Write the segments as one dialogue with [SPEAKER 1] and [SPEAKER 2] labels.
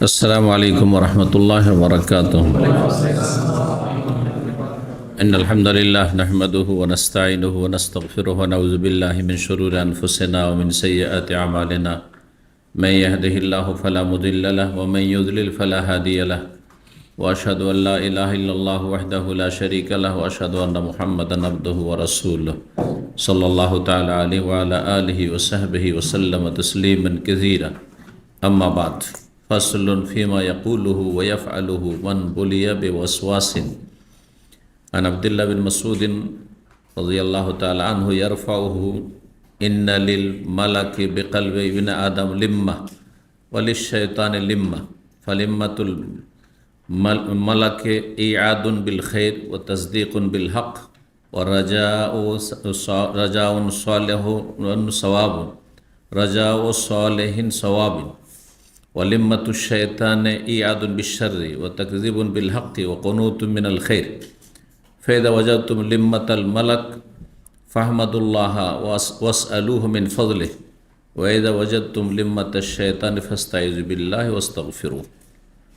[SPEAKER 1] السلام عليكم ورحمة الله وبركاته. إن الحمد لله نحمده ونستعينه ونستغفره ونعوذ بالله من شرور أنفسنا ومن سيئات أعمالنا. من يهده الله فلا مضل له ومن يضلل فلا هادي له. وأشهد أن لا إله إلا الله وحده لا شريك له وأشهد أن محمدا عبده ورسوله صلى الله تعالى عليه وعلى آله وصحبه وسلم تسليما كثيرا. أما بعد فصل فيما يقوله ويفعله من بلي بوسواس. عن عبد الله بن مسعود رضي الله تعالى عنه يرفعه: إن للملك بقلب ابن آدم لمة وللشيطان لمة، فلمة الملك إيعاد بالخير وتصديق بالحق ورجاء صالح صواب رجاء صالح صواب، ولمة الشيطان إيعاد بالشر وتكذيب بالحق وقنوت من الخير. فإذا وجدتم لمة الملك فاحمدوا الله واسألوه من فضله، وإذا وجدتم لمة الشيطان فاستعيذوا بالله واستغفروه.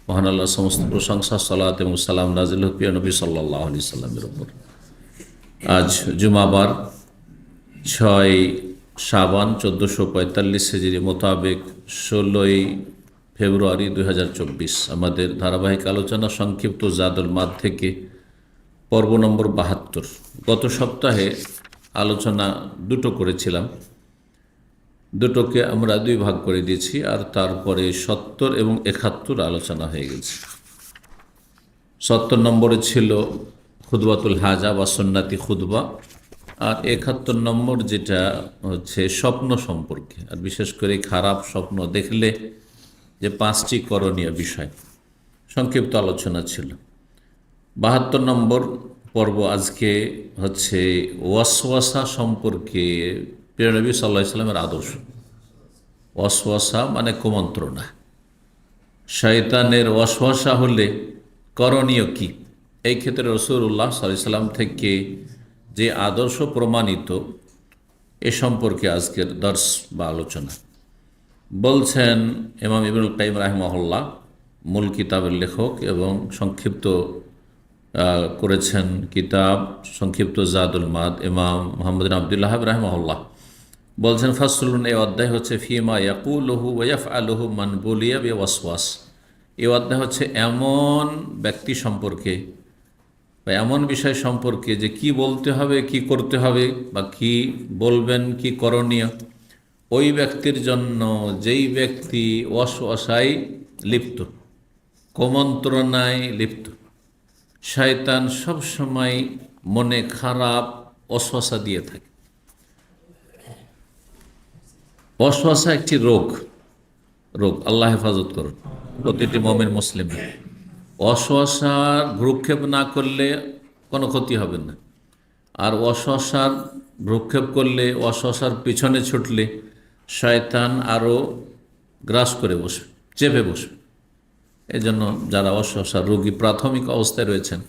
[SPEAKER 1] মহান আল্লাহ সমস্ত প্রশংসা, সালাত এবং সালাম নাজিল হোক প্রিয় নবী সাল্লাল্লাহু আলাইহি সাল্লামের উপর। আজ জুমাবার 6 শাবান 1445 হিজরি মোতাবেক 16 ফেব্রুয়ারি 2024 আমাদের ধারাবাহিক আলোচনা সংক্ষিপ্ত জাদুল মাদ থেকে পর্ব নম্বর 72। গত সপ্তাহে আলোচনা দুটো করেছিলাম, দুটোকে আমরা দুই ভাগ করে দিয়েছি, আর তারপরে 70 এবং 71 আলোচনা হয়ে গেছে। 70 নম্বরে ছিল খুতবাতুল হাজা বা সুন্নাতি খুতবা, আর 71 নম্বর যেটা হচ্ছে স্বপ্ন সম্পর্কে, আর বিশেষ করে খারাপ স্বপ্ন দেখলে যে 5টি করণীয় বিষয় সংক্ষিপ্ত আলোচনা ছিল। 72 নম্বর পর্ব আজকে হচ্ছে ওয়াসওয়াসা সম্পর্কে প্রিয় নবী সাল্লাল্লাহু আলাইহি সাল্লামের আদর্শ। ওয়াসওয়াসা মানে কুমন্ত্রণা, শয়তানের ওয়াসওয়াসা হলে করণীয় কি, এই ক্ষেত্রে রাসূলুল্লাহ সাল্লাল্লাহু আলাইহি সাল্লাম থেকে যে আদর্শ প্রমাণিত এ সম্পর্কে আজকের দর্স বা আলোচনা। বলছেন ইমাম ইবনুল কাইয়িম রাহিমাহুল্লাহ, মূল কিতাবের লেখক এবং সংক্ষিপ্ত করেছেন কিতাব সংক্ষিপ্ত জাদুল মাদ, ইমাম মুহাম্মদ বিন আব্দুল ওয়াহাব রাহিমাহুল্লাহ বলছেন, ফাসলুন, এই অধ্যায় হচ্ছে ফিমা ইয়াকুলুহু ওয়া ইয়াফআলুহু মান বুলিয়া বিওয়াসওয়াস। এই অধ্যায় হচ্ছে এমন ব্যক্তি সম্পর্কে বা এমন বিষয় সম্পর্কে যে কি বলতে হবে, কি করতে হবে, বা কি বলবেন, কি করণীয় ওই ব্যক্তির জন্য যেই ব্যক্তি ওয়াসওয়াসায় লিপ্ত, কুমন্ত্রণায় লিপ্ত। শয়তান সবসময় মনে খারাপ ওয়াসওয়াসা দিয়ে থাকে। ওয়াসওয়াসা একটি রোগ, আল্লাহ হেফাজত করুন প্রতিটি মুমিন মুসলিমের। ওয়াসওয়াসার ভ্রুক্ষেপ না করলে কোনো ক্ষতি হবে না, আর ওয়াসওয়াসার ভ্রুক্ষেপ করলে, ওয়াসওয়াসার পিছনে ছুটলে শয়তান আরও গ্রাস করে বসবে, চেপে বসবে। এই জন্য যারা ওয়াসওয়াসার রোগী প্রাথমিক অবস্থায় রয়েছেন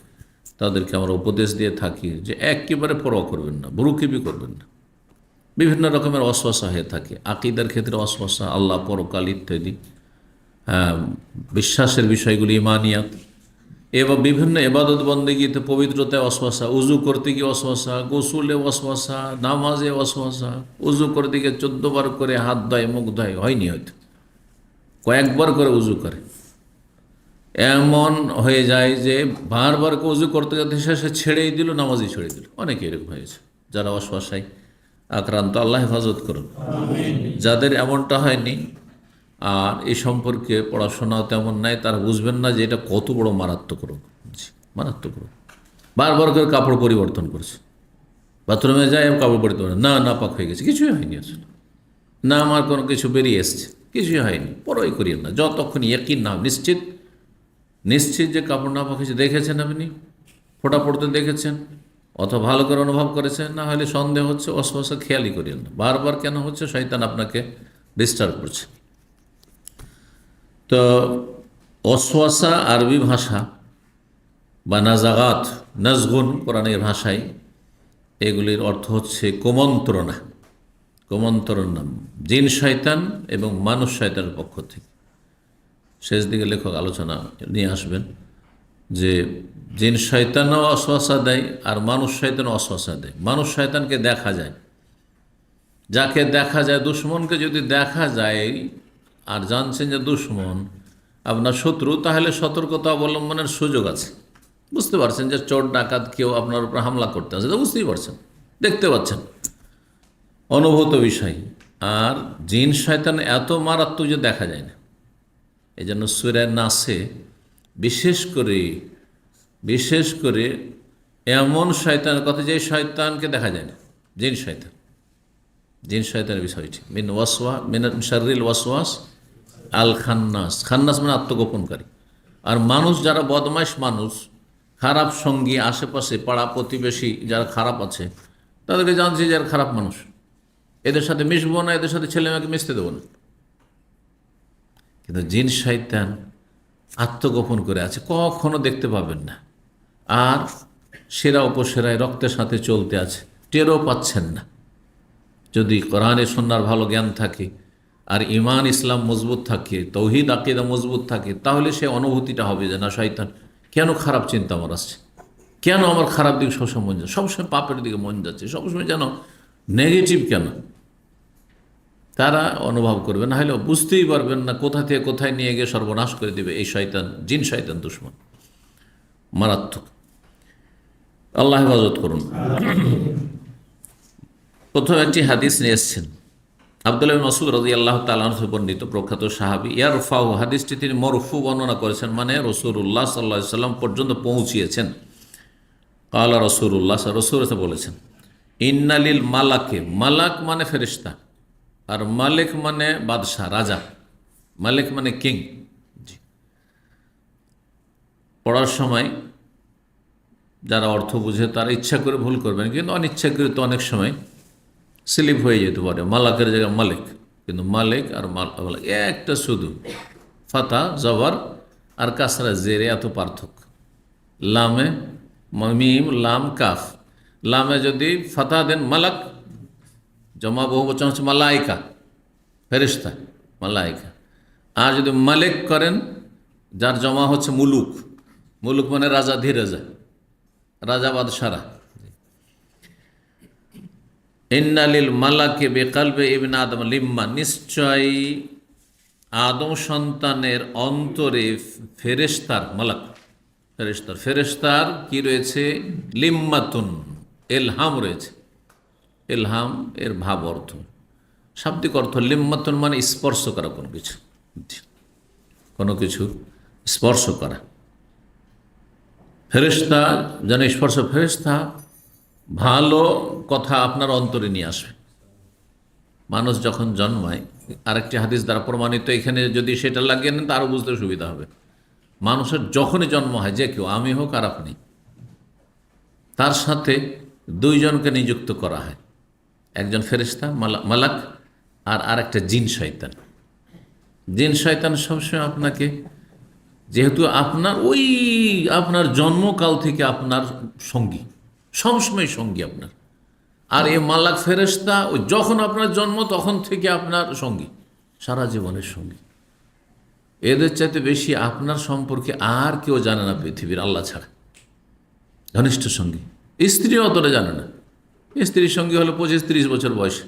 [SPEAKER 1] তাদেরকে আমরা উপদেশ দিয়ে থাকি যে একেবারে পরোয়া করবেন না, ভ্রুক্ষেপই করবেন না। বিভিন্ন রকমের ওয়াসওয়াসা হয়ে থাকে, আকীদার ক্ষেত্রে ওয়াসওয়াসা, আল্লাহ পরকাল ইত্যাদি, বিশ্বাসের বিষয়গুলি, ইমানিয়াত, এবং বিভিন্ন ইবাদত বন্দেগীতে পবিত্রতায় ওয়াসওয়াসা, উজু করতে গিয়ে ওয়াসওয়াসা, গোসলে ওয়াসওয়াসা, নামাজে ওয়াসওয়াসা। উজু করতে গিয়ে 14 বার করে হাত ধোয়, মুখ ধোয়, হয়নি হয়তো কয়েকবার করে উজু করে। এমন হয়ে যায় যে বারবার করে উজু করতে করতে শেষে ছেড়েই দিল, নামাজই ছেড়ে দিল। অনেকে এরকম হয়েছে যারা ওয়াসওয়াসায় আক্রান্ত, আল্লাহ হেফাজত করুন। যাদের এমনটা হয়নি আর এই সম্পর্কে পড়াশোনা তেমন নাই, তারা বুঝবেন না যে এটা কত বড় মারাত্মক রোগ। মারাত্মক রোগ। বারবার করে কাপড় পরিবর্তন করছে, বাথরুমে যায় কাপড় পরিবর্তন, না পাক হয়ে গেছে, কিছুই হয়নি আসলে, না আমার কোনো কিছু বেরিয়ে এসছে, কিছুই হয়নি। পরোয়াই করিয়েন না, যতক্ষণ ইয়াকিন না, নিশ্চিত যে কাপড় না পাক হয়েছে। দেখেছেন আপনি, ফোঁটা পড়তে দেখেছেন, অথবা ভালো করে অনুভব করেছেন, না হলে সন্দেহ হচ্ছে, ওয়াসওয়াসা খেয়ালই করিয়েন না। বারবার কেন হচ্ছে? শয়তান আপনাকে ডিস্টার্ব করছে। তো ওয়াসওয়াসা আরবি ভাষা বা নাজাগাত, নাজগুন কোরআনের ভাষায়, এগুলির অর্থ হচ্ছে কুমন্ত্রণা। কুমন্ত্রণা জিন শয়তান এবং মানুষ শয়তানের পক্ষ থেকে। শেষ দিকে লেখক আলোচনা নিয়ে আসবেন যে জিন শয়তানও ওয়াসওয়াসা দেয় আর মানুষ শয়তানও ওয়াসওয়াসা দেয়। মানুষ শয়তানকে দেখা যায়, যাকে দেখা যায়, দুশ্মনকে যদি দেখা যায় আর জানছেন যে দুশ্মন আপনার শত্রু, তাহলে সতর্কতা অবলম্বনের সুযোগ আছে। বুঝতে পারছেন যে চোর ডাকাত কেউ আপনার উপর হামলা করতে আসে, তো বুঝতেই পারছেন, দেখতে পাচ্ছেন, অনুভূত বিষয়। আর জিন শয়তান এত মারাত্মক যে দেখা যায় না। এই জন্য সূরা নাসে বিশেষ করে এমন শয়তানের কথা যে শয়তানকে দেখা যায় না, জিন শয়তানের বিষয়টি মিন শাররিল ওয়াসওয়াস আল খান্নাস। খান্নাস মানে আত্মগোপনকারী। আর মানুষ যারা বদমাইশ মানুষ, খারাপ সঙ্গী, আশেপাশে পাড়া প্রতিবেশী যারা খারাপ আছে, তাদেরকে জানছি যারা খারাপ মানুষ, এদের সাথে মিশবো না, এদের সাথে ছেলেমেয়েকে মিশতে দেবো না। কিন্তু জিন শয়তান আত্মগোপন করে আছে, কখনো দেখতে পাবেন না। আর সেরা উপসেরায় রক্তের সাথে চলতে আছে, টেরও পাচ্ছেন না। যদি কোরআনে সুন্নাহর ভালো জ্ঞান থাকে আর ঈমান ইসলাম মজবুত থাকে, তৌহিদ আকীদা মজবুত থাকে, তাহলে সে অনুভূতিটা হবে যে না, শয়তান কেন খারাপ চিন্তা আমার আসছে, কেন আমার খারাপ দিকে সবসময় মন যাচ্ছে, সবসময় পাপের দিকে মন যাচ্ছে, সবসময় যেন নেগেটিভ কেন, তারা অনুভব করবে। না হলে বুঝতেই পারবেন না কোথা থেকে কোথায় নিয়ে গিয়ে সর্বনাশ করে দেবে এই শয়তান, জিন শয়তান দুশ্মন, মারাত্মক। আল্লাহ হেফাজত করুন। প্রথম একটি হাদিস নিয়ে এসছেন আব্দুল্লাহ বিন মাসউদ রাদিয়াল্লাহু তাআলা আনহু বর্ণিত, প্রখ্যাত সাহাবী। ইয়ারফাউ, হাদিসটি তিনি মরফু বর্ণনা করেছেন, মানে রাসূলুল্লাহ সাল্লাল্লাহু আলাইহি ওয়াসাল্লাম পর্যন্ত পৌঁছিয়েছেন। ক্বালা রাসূলুল্লাহ, রাসূল বলেছেন, ইন্নালিল মালাকে, মালাক মানে ফেরেশতা, আর মালিক মানে বাদশাহ, রাজা। মালিক মানে কিং। পড়ার সময় যারা অর্থ বুঝে তারা ইচ্ছা করে ভুল করবেন, কিন্তু অনিচ্ছাকৃত অনেক সময় স্লিপ হয়ে যেতে পারে। মালাকের জায়গায় মালিক, কিন্তু মালিক আর মালিক একটা, শুধু ফাতা জবর আর কাসরা জেরে এত পার্থক্য। লামে মিম, লাম, কাফ। লামে যদি ফাতা দেন মালাক, জমা বহু বচন হচ্ছে মালাইকা, ফেরেশতা, মালাইকা। আর যদি মালিক করেন, যার জমা হচ্ছে মুলুক, মুলুক মানে রাজা, ধীরেজা, রাজা বাদশারা। ইন্নালিল মালাকে বেকালবে ইবনে আদম লিম্মা, নিশ্চয়ই আদম সন্তানের অন্তরে ফেরেশতার, মালাক ফেরেশতার কি রয়েছে, লিম্মাতুন, এলহাম রয়েছে। এলহাম এর ভাব অর্থ, শাব্দিক অর্থ লিম্মাতুন মানে স্পর্শ করা, কোনো কিছু স্পর্শ করা। ফেরেশতা যেন স্পর্শ, ফেরেশতা ভালো কথা আপনার অন্তরে নিয়ে আসবে। মানুষ যখন জন্মায়, আরেকটি হাদিস দ্বারা প্রমাণিত, এখানে যদি সেটা লাগিয়ে নেন তারও বুঝতে সুবিধা হবে। মানুষের যখনই জন্ম হয়, যে কেউ, আমি হোক আর আপনি, তার সাথে দুইজনকে নিযুক্ত করা হয়, একজন ফেরেশতা মালাক আর আরেকটা জিন শয়তান। জিন শয়তান সবসময় আপনাকে, যেহেতু আপনার জন্মকাল থেকে আপনার সঙ্গী, সবসময় সঙ্গী আপনার। আর এই মালাক ফেরেশতা যখন আপনার জন্ম তখন থেকে আপনার সঙ্গী, সারা জীবনের সঙ্গী। এদের চাইতে বেশি আপনার সম্পর্কে আর কেউ জানে না পৃথিবীর, আল্লাহ ছাড়া, ঘনিষ্ঠ সঙ্গী। স্ত্রী অতটা জানে না, স্ত্রীর সঙ্গী হলো 25-30 বছর বয়স,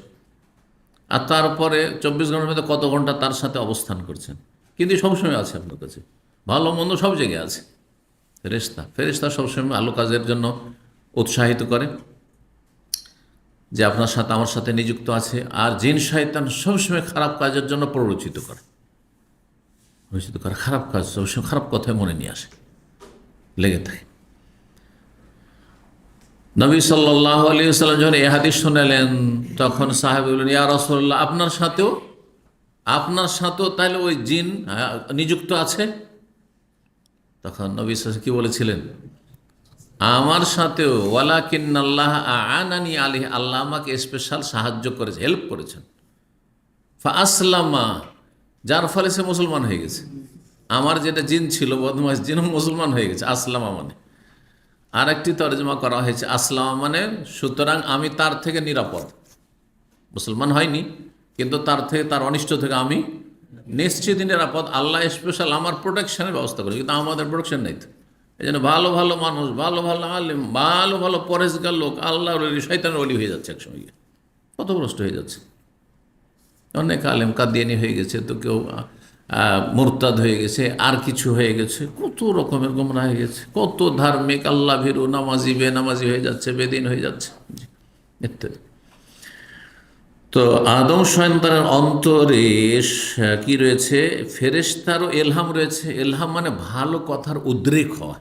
[SPEAKER 1] আর তারপরে 24 ঘন্টার মধ্যে কত ঘন্টা তার সাথে অবস্থান করছেন, কিন্তু সবসময় আছে আপনার কাছে, ভালো মন্দ সব জায়গায় আছে। ফেরেশতা সবসময় ভালো কাজের জন্য উৎসাহিত করে, যে আপনার সাথে আমার সাথে নিযুক্ত আছে। আর জিন শয়তান সবসময় খারাপ কাজের জন্য প্ররোচিত করে, খারাপ কাজ সবসময়, খারাপ কথায় মনে নিয়ে আসে, লেগে থাকে। নবী সাল্লাল্লাহু আলাইহি ওয়াসাল্লাম যখন এই হাদিস শোনালেন, তখন সাহাবী বললেন, ইয়া রাসূলুল্লাহ, আপনার সাথেও তাহলে ওই জিন নিযুক্ত আছে? তখন নবী সাল্লাল্লাহু আলাইহি ওয়াসাল্লাম কি বলেছিলেন, আমার সাথেও, ওয়ালাকিন্নাল্লাহ আ'আনানি আলাইহি, আল্লাহ আমাকে স্পেশাল সাহায্য করেছে, হেল্প করেছেন। ফাআসলামা, যার ফলে সে মুসলমান হয়ে গেছে। আমার যেটা জিন ছিল, বদমাশ জিন, মুসলমান হয়ে গেছে। আসলামা মানে, আর একটি তরজমা করা হয়েছে আসলামা মানে, সুতরাং আমি তার থেকে নিরাপদ। মুসলমান হয়নি, কিন্তু তার অনিষ্ট থেকে আমি নিশ্চিত নিরাপদ। আল্লাহ স্পেশাল আমার প্রোটেকশনের ব্যবস্থা করে, কিন্তু আমাদের প্রোটেকশন নেই তো। এই জন্য ভালো ভালো মানুষ, ভালো ভালো আলেম, ভালো ভালো পরেশগার লোক আল্লাহর ওলি শয়তানের ওলি হয়ে যাচ্ছে একসময় গিয়ে, পথভ্রষ্ট হয়ে যাচ্ছে। অনেক আলেম কাদিয়ানি হয়ে গেছে, তো কেউ মুরতাদ হয়ে গেছে, আর কিছু হয়ে গেছে, কত রকমের গোমরা হয়ে গেছে, কত ধার্মিক আল্লাহ ভীরু নামাজি বেনামাজি হয়ে যাচ্ছে, বেদিন হয়ে যাচ্ছে ইত্যাদি। তো আদম সন্তানের অন্তরে কি রয়েছে? ফেরেশতারও এলহাম রয়েছে। এলহাম মানে ভালো কথার উদ্রেক হওয়া,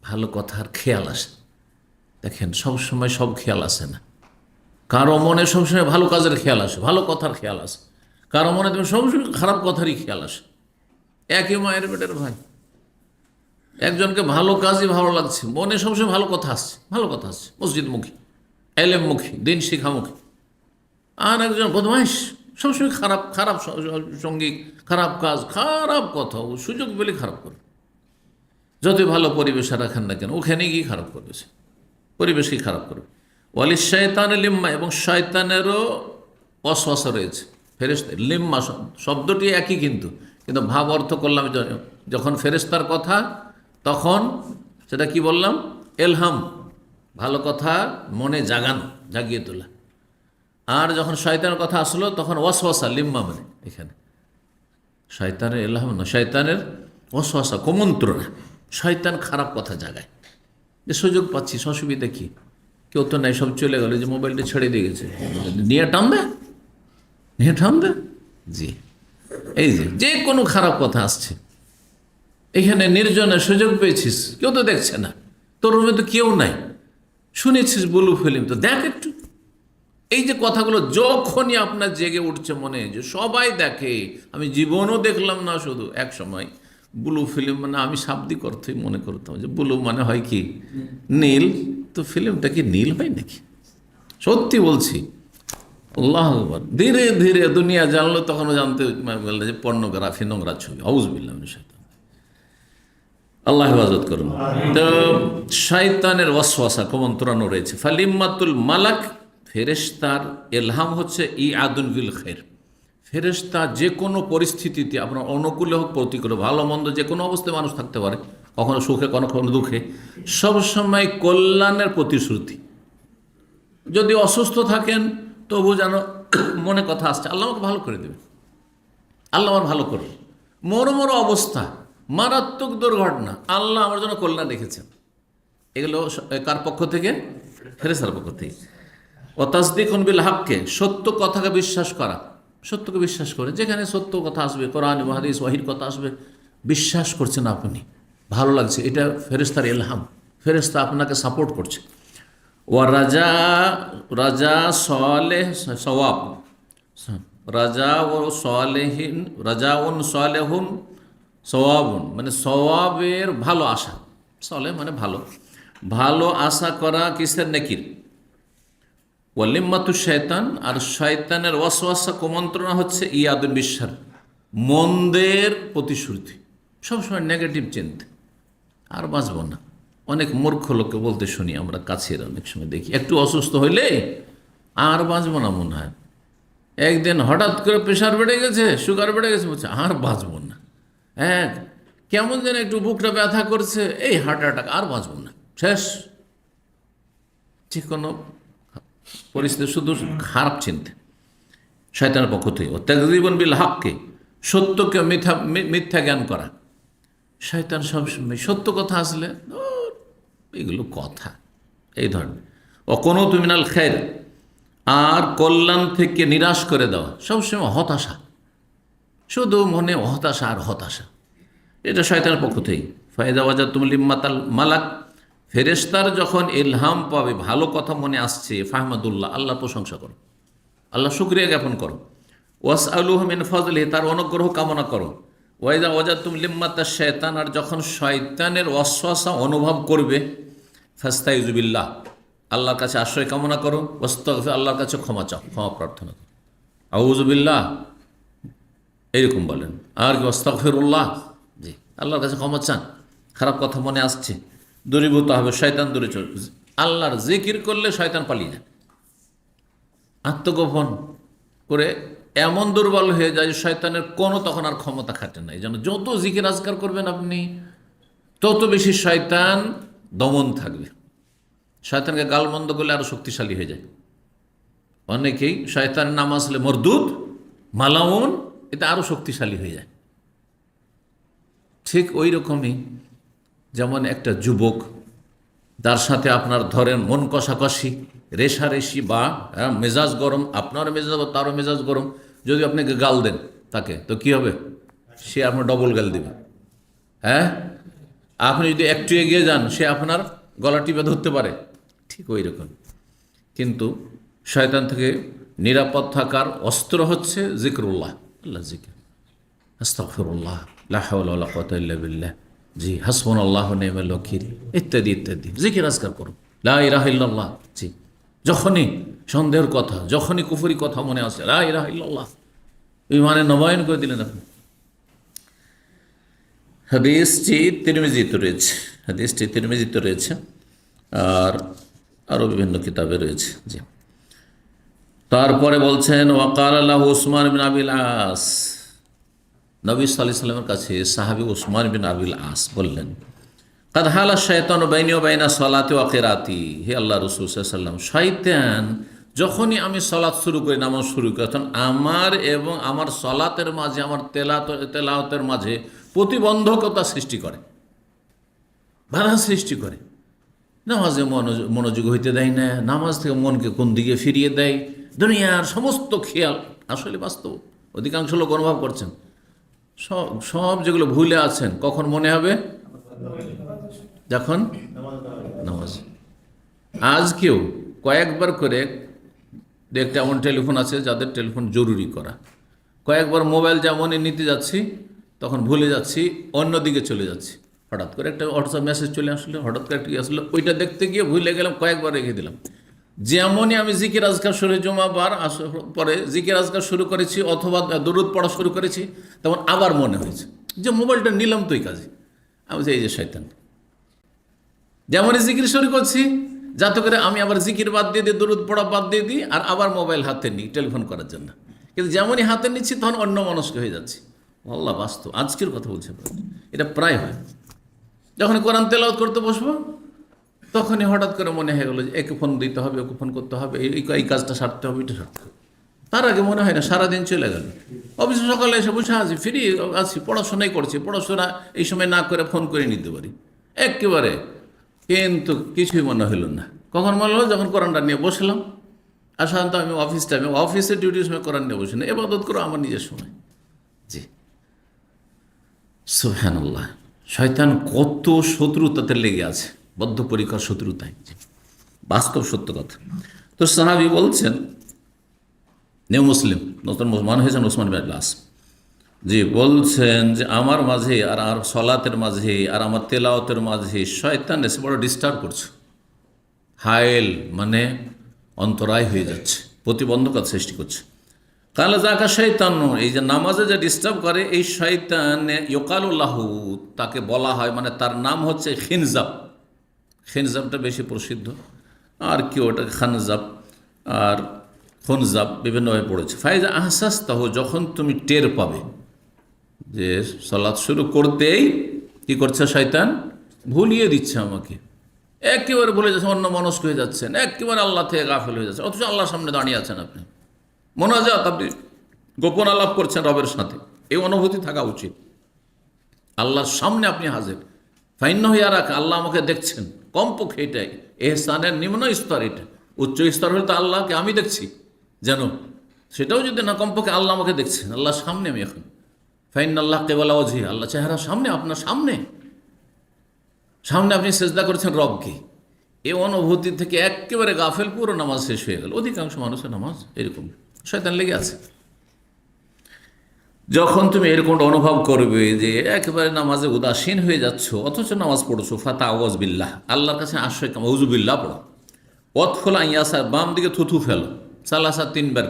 [SPEAKER 1] ভালো কথার খেয়াল আসে। দেখেন সবসময় সব খেয়াল আসে না, কারো মনে সবসময় ভালো কাজের খেয়াল আসে, ভালো কথার খেয়াল আসে, কারো মনে তুমি সবসময় খারাপ কথারই খেয়াল আসে। একই মায়ের পেটের ভাই, একজনকে ভালো কাজই ভালো লাগছে, মনে সবসময় ভালো কথা আসছে, ভালো কথা আসছে, মসজিদমুখী, এলেমমুখী, দিন শিখামুখী। আর একজন বদমাইশ, সবসময় খারাপ খারাপ সঙ্গী, খারাপ কাজ, খারাপ কথা, সুযোগ পেলে খারাপ করবে। যতই ভালো পরিবেশে রাখেন না কেন, ওখানে গিয়ে খারাপ করবেছে, পরিবেশকে খারাপ করবে। ওয়ালি শয়তান লিম্মা, এবং শয়তানেরও অশ্বাসা রয়েছে। ফেরেশতা লিম্মা শব্দটি একই, কিন্তু কিন্তু ভাব অর্থ করলাম যখন ফেরেশতার কথা, তখন সেটা কি বললাম? এলহাম, ভালো কথা মনে জাগানো, জাগিয়ে তোলা। আর যখন শয়তানের কথা আসলো তখন ওয়াসওয়াসা, লিম্মা মানে এখানে শয়তানের এলহাম না, শয়তানের ওয়াসওয়াসা, কুমন্ত্রণা। শয়তান খারাপ কথা জাগায়, যে সুযোগ পাচ্ছি, অসুবিধা কি, কেউ তো নাই, সব চলে গেল, যে মোবাইলটা ছেড়ে দিয়ে গেছে, নিয়ে টানবে, নিয়ে টানবে। জি, এই যে কোনো খারাপ কথা আসছে, এখানে নির্জনে সুযোগ পেয়েছিস, কেউ তো দেখছে না, তোর রুমে তো কেউ নাই, শুনেছিস ব্লু ফিল্ম, তো দেখ একটু। এই যে কথাগুলো যখনই আপনার জেগে উঠছে মনে, যে সবাই দেখে, আমি জীবনও দেখলাম না, শুধু এক সময় ব্লু ফিল্ম মানে আমি শাব্দিক অর্থই মনে করতাম যে ব্লু মানে হয় কি নীল, তো ফিল্মটা কি নীল হয় নাকি? সত্যি বলছি, আল্লাহ আকবার। ধীরে ধীরে দুনিয়া জানলো, তখনও জানতে বললো যে পর্নোগ্রাফি, নোংরা ছবি, আউযুবিল্লাহ মিনাশ শাইতানির রাজিম। আল্লাহ হেফাজত করুন। তো শয়তানের ওয়াসওয়াসা, কুমন্ত্রণা রয়েছে। ফালিম্মাতুল মালাক, ফেরেশতার এলহাম হচ্ছে আদুন বিল খের। ফেরেশতা যে কোনো পরিস্থিতিতে, আপনার অনুকূলে হোক প্রতিকূলে, ভালো মন্দ যে কোনো অবস্থায় মানুষ থাকতে পারে, কখনো সুখে কখনো দুঃখে, সবসময় কল্যাণের প্রতিশ্রুতি। যদি অসুস্থ থাকেন তবু যেন মনে কথা আসছে, আল্লাহ আমাকে ভালো করে দেবে, আল্লাহ আমার ভালো করবে। মরমর অবস্থা, মারাত্মক দুর্ঘটনা, আল্লাহ আমার জন্য কল্যাণ রেখেছেন। এগুলো কার পক্ষ থেকে? ফেরেশতার পক্ষ থেকে। ও তাসদিকুন বিল হাক্কে, সত্য কথাকে বিশ্বাস করা, সত্যকে বিশ্বাস করে, যেখানে সত্য কথা আসবে, কোরআন হাদিস ওয়াহির কথা আসবে, বিশ্বাস করছেন আপনি, ভালো লাগছে, এটা ফেরেশতার ইলহাম, ফেরেশতা আপনাকে সাপোর্ট করছে। ও রাজা, রাজা সালেহ সওয়াব, রাজা ও সালেহিন, রাজা উন সালেহুন সওয়াবুন, মানে সওয়াবের ভালো আশা, সালেহ মানে ভালো, ভালো আশা করা কিসের? নেকির। ওয়ালিম্মাতু শয়তান, আর শয়তানের ওয়াসওয়াসা, কুমন্ত্রণা হচ্ছে ইয়াদুল বিশার, মন্দের প্রতিশ্রুতি, সবসময় নেগেটিভ চিন্তা, আর বাঁচব না। অনেক মূর্খ লোককে বলতে শুনি আমরা, কাছের অনেক সময় দেখি, একটু অসুস্থ হইলে আর বাঁচব না মনে হয়। একদিন হঠাৎ করে প্রেশার বেড়ে গেছে, সুগার বেড়ে গেছে, বলছে আর বাঁচব না। হ্যাঁ, কেমন যেন একটু বুকটা ব্যথা করছে, এই হার্ট অ্যাটাক, আর বাঁচব না, শেষ। যে কোনো পরিস্থিতি শুধু খারাপ চিন্তা, শয়তানের পক্ষ থেকে। ও তাকযিবুন বিল হাক্কি, সত্যকে মিথ্যা জ্ঞান করা। শয়তান সবসময় সত্য কথা আসলে এগুলো কথা, এই ধরনের। অকুনুতু মিনাল খায়র, আর কল্যাণ থেকে নিরাশ করে দেওয়া, সবসময় হতাশা, শুধু মনে হতাশা আর হতাশা, এটা শয়তানের পক্ষ থেকে। ফায়দা ওয়াজাতুম লিম্মাতাল মালাক, ফেরেশতার যখন ইলহাম পাবে, ভালো কথা মনে আসছে, ফাহমাদুল্লাহ, আল্লাহর প্রশংসা করো, আল্লাহ শুকরিয়া জ্ঞাপন করো। ওয়াসআলুহু মিন ফাজলিহি, তার অনুগ্রহ কামনা করো। ওয়াইদা ওয়াজাতুম লিম্মাতা শায়তান, আর যখন শয়তানের ওয়াসওয়াসা অনুভব করবে, ফাস্তাইযু বিল্লাহ, আল্লাহর কাছে আশ্রয় কামনা করো। ওয়াস্তাগফির, আল্লাহর কাছে ক্ষমা চাও, ক্ষমা প্রার্থনা করো। আউযু বিল্লাহ এইরকম বলেন। আর কি? আস্তাগফিরুল্লাহ, জি, আল্লাহর কাছে ক্ষমা চান। খারাপ কথা মনে আসছে, দূরীভূত হবে, শয়তান দূরে চলে। আল্লাহর জিকির করলে শয়তান পালিয়ে যায়। আত্মগোপন করে এমন দুর্বল হয়ে যায় যে শয়তানের কোনো তখন আর ক্ষমতা খাটে না। এই জন্য যত জিকির আজকার করবেন আপনি, তত বেশি শয়তান দমন থাকবে। শয়তানকে গালমন্দ করলে আরো শক্তিশালী হয়ে যায়। অনেকেই শয়তানের নাম আসলে মরদুদ, মালাউন, এটা আরো শক্তিশালী হয়ে যায়। ঠিক ওই রকমই যেমন একটা যুবক, তার সাথে আপনার ধরেন মন কষাকষি, রেশারেশি বা মেজাজ গরম, আপনার মেজাজ তারও মেজাজ গরম, যদি আপনাকে গাল দেন তাকে, তো কি হবে? সে আপনার ডবল গাল দেবে। হ্যাঁ, আপনি যদি একটু এগিয়ে যান, সে আপনার গলা টিপে ধরতে পারে। ঠিক ওই রকম। কিন্তু শয়তান থেকে নিরাপদ থাকার অস্ত্র হচ্ছে জিকরুল্লাহ, আল্লাহ জিকির, আস্তাগফিরুল্লাহ, লা হাওলা ওয়ালা কুওয়াতা ইল্লা বিল্লাহ, জি, হাসবুনাল্লাহু ওয়া নি'মাল ওয়াকিল, ইত্যাদি ইত্যাদি জিকির আজকার করুন, লা ইলাহা ইল্লাল্লাহ। জি, যখনই সন্দেহের কথা, যখনই কুফরি কথা মনে আসে, লা ইলাহা ইল্লাল্লাহ, ইমানে নবায়ন করে দিলেন আপনি। হাদিসটি তিরমিজিতে রয়েছে, হাদিসটি তিরমিজিতে রয়েছে, আর আরও বিভিন্ন কিতাবে রয়েছে। জি, তারপরে বলছেন ওয়াকাল আল্লাহ উসমান বিন আবিল আস, নবী সাল্লাল্লাহু আলাইহি ওয়াসাল্লামের কাছে সাহাবী উসমান বিন আবিল আস বললেন, কাদ হালা শায়তানু বাইনি ওয়া বাইনা সালাতি ওয়া কিরাতি, হে আল্লাহ রাসূল সাল্লাল্লাহু আলাইহি ওয়াসাল্লাম, শয়তান যখনই আমি সালাত শুরু করি, নামাজ শুরু করি, তখন আমার এবং আমার সালাতের মাঝে, আমার তেলাওয়াতের মাঝে প্রতিবন্ধকতা সৃষ্টি করে, বাধা সৃষ্টি করে। নামাজে মনোযোগ হইতে দেয় না, নামাজ থেকে মনকে কোন দিকে ফিরিয়ে দেয়, দুনিয়ার সমস্ত খেয়াল। আসলে বাস্তব অধিকাংশ লোক অনুভব করছেন, সব সব যেগুলো ভুলে আছেন কখন মনে হবে? যখন নামাজ। আজ কেউ কয়েকবার করে দেখতে, এমন টেলিফোন আছে যাদের টেলিফোন জরুরি করা, কয়েকবার মোবাইল যেমনই নিতে যাচ্ছি তখন ভুলে যাচ্ছি, অন্যদিকে চলে যাচ্ছি, হঠাৎ করে একটা হোয়াটসঅ্যাপ মেসেজ চলে আসলো, হঠাৎ করে একটা আসলো, ওইটা দেখতে গিয়ে ভুলে গেলাম, কয়েকবার রেখে দিলাম। যেমনই আমি জিকির আজকার শুরু, জুমাবার পরে জিকির আজকার শুরু করেছি অথবা দরুদ পড়া শুরু করেছি, তখন আবার মনে হয়েছে যে মোবাইলটা নিলাম তো এই কাজে। আমি বলছি এই যে শয়তান, যেমনই জিকির শুরু করছি যাতে করে আমি আবার জিকির বাদ দিয়ে দিই, দরুদ পড়া বাদ দিয়ে দিই, আর আবার মোবাইল হাতে নিই টেলিফোন করার জন্য। কিন্তু যেমনই হাতে নিচ্ছি তখন অন্য মনস্ক হয়ে যাচ্ছি। আল্লাহ বাস্তব, আজকের কথা বলছে, এটা প্রায় হয়। যখন কোরআন তেলাওয়াত করতে বসবো তখনই হঠাৎ করে মনে হয়ে গেলো যে একে ফোন দিতে হবে, ওকে ফোন করতে হবে, এই কাজটা সারতে হবে, এটা সারতে হবে। তার আগে মনে হয় না, সারাদিন চলে গেল। অফিসে সকালে এসে বসে আছি, ফ্রি আছি, পড়াশোনাই করছি, পড়াশোনা এই সময় না করে ফোন করে নিতে পারি একেবারে, কিন্তু কিছুই মনে হলো না। কখন মনে হলো? যখন কোরআনটা নিয়ে বসলাম। আর সাধারণত আমি অফিস টাইমে, অফিসের ডিউটির সময় কোরআন নিয়ে বসি না, ইবাদত করো আমার নিজের সময়। জি, সুবহানাল্লাহ। শয়তান কত শত্রুতাতে লেগে আছে, বদ্ধপরিকর শত্রুতায়, বাস্তব সত্য কথা। তো সাহাবী বলছেন, নিউ মুসলিম, নতুন মুসলমান হয়েছেন উসমান বিন আবিল আস, জি, বলছেন যে আমার মাঝে আর সলাতের মাঝে আর আমার তেলাওয়াতের মাঝে শয়তান এসে বড় ডিস্টার্ব করছে। হায়েল মানে অন্তরায় হয়ে যাচ্ছে, প্রতিবন্ধকতা সৃষ্টি করছে। কালা জাকা শয়তান, এই যে নামাজে যে ডিস্টার্ব করে এই শয়তান, ইউকালুল্লাহু, তাকে বলা হয়, মানে তার নাম হচ্ছে খিনজাব। খিনজাবটা বেশি প্রসিদ্ধ, আর কি ওটাকে খানজাব আর খুনজাব বিভিন্নভাবে পড়েছে। ফাইজা আহসাস তাহু, যখন তুমি টের পাবে যে সালাত শুরু করতেই কি করছে শয়তান, ভুলিয়ে দিচ্ছে আমাকে, একেবারে ভুলে যাচ্ছে, অন্য মনস্ক হয়ে যাচ্ছেন, একেবারে আল্লাহ থেকে গাফেল হয়ে যাচ্ছে, অথচ আল্লাহর সামনে দাঁড়িয়ে আছেন আপনি, মোনাজাত, আপনি গোপন আলাপ করছেন রবের সাথে, এই অনুভূতি থাকা উচিত। আল্লাহর সামনে আপনি হাজির, ফাইন্য হইয়া রাখা, আল্লাহ আমাকে দেখছেন, কমপক্ষে এটাই এহসানের নিম্ন স্তর। এটা উচ্চ স্তর হলে তো আল্লাহকে আমি দেখছি যেন, সেটাও যদি না, কমপক্ষে আল্লাহ আমাকে দেখছেন, আল্লাহর সামনে আমি এখন। ফাইন আল্লাহ কেবলা ওয়াজহি, আল্লাহ চেহারা সামনে, আপনার সামনে সামনে আপনি সেজদা করেছেন রবকে। এই অনুভূতি থেকে একেবারে গাফেল, পুরো নামাজ শেষ হয়ে গেল। অধিকাংশ মানুষের নামাজ এরকম, শয়তান লেগে আছে। যখন তুমি এরকম অনুভব করবে যে একেবারে নামাজে উদাসীন হয়ে যাচ্ছ, অথচ নামাজ পড়ছো, ফাতা আওয়াজ বিল্লাহ, আল্লাহর কাছে আশ্রয় কাম, আউযুবিল্লাহ পড়ো। অতফলা ইয়াসার, বাম দিকে থুথু ফেলো, সালাসা, তিনবার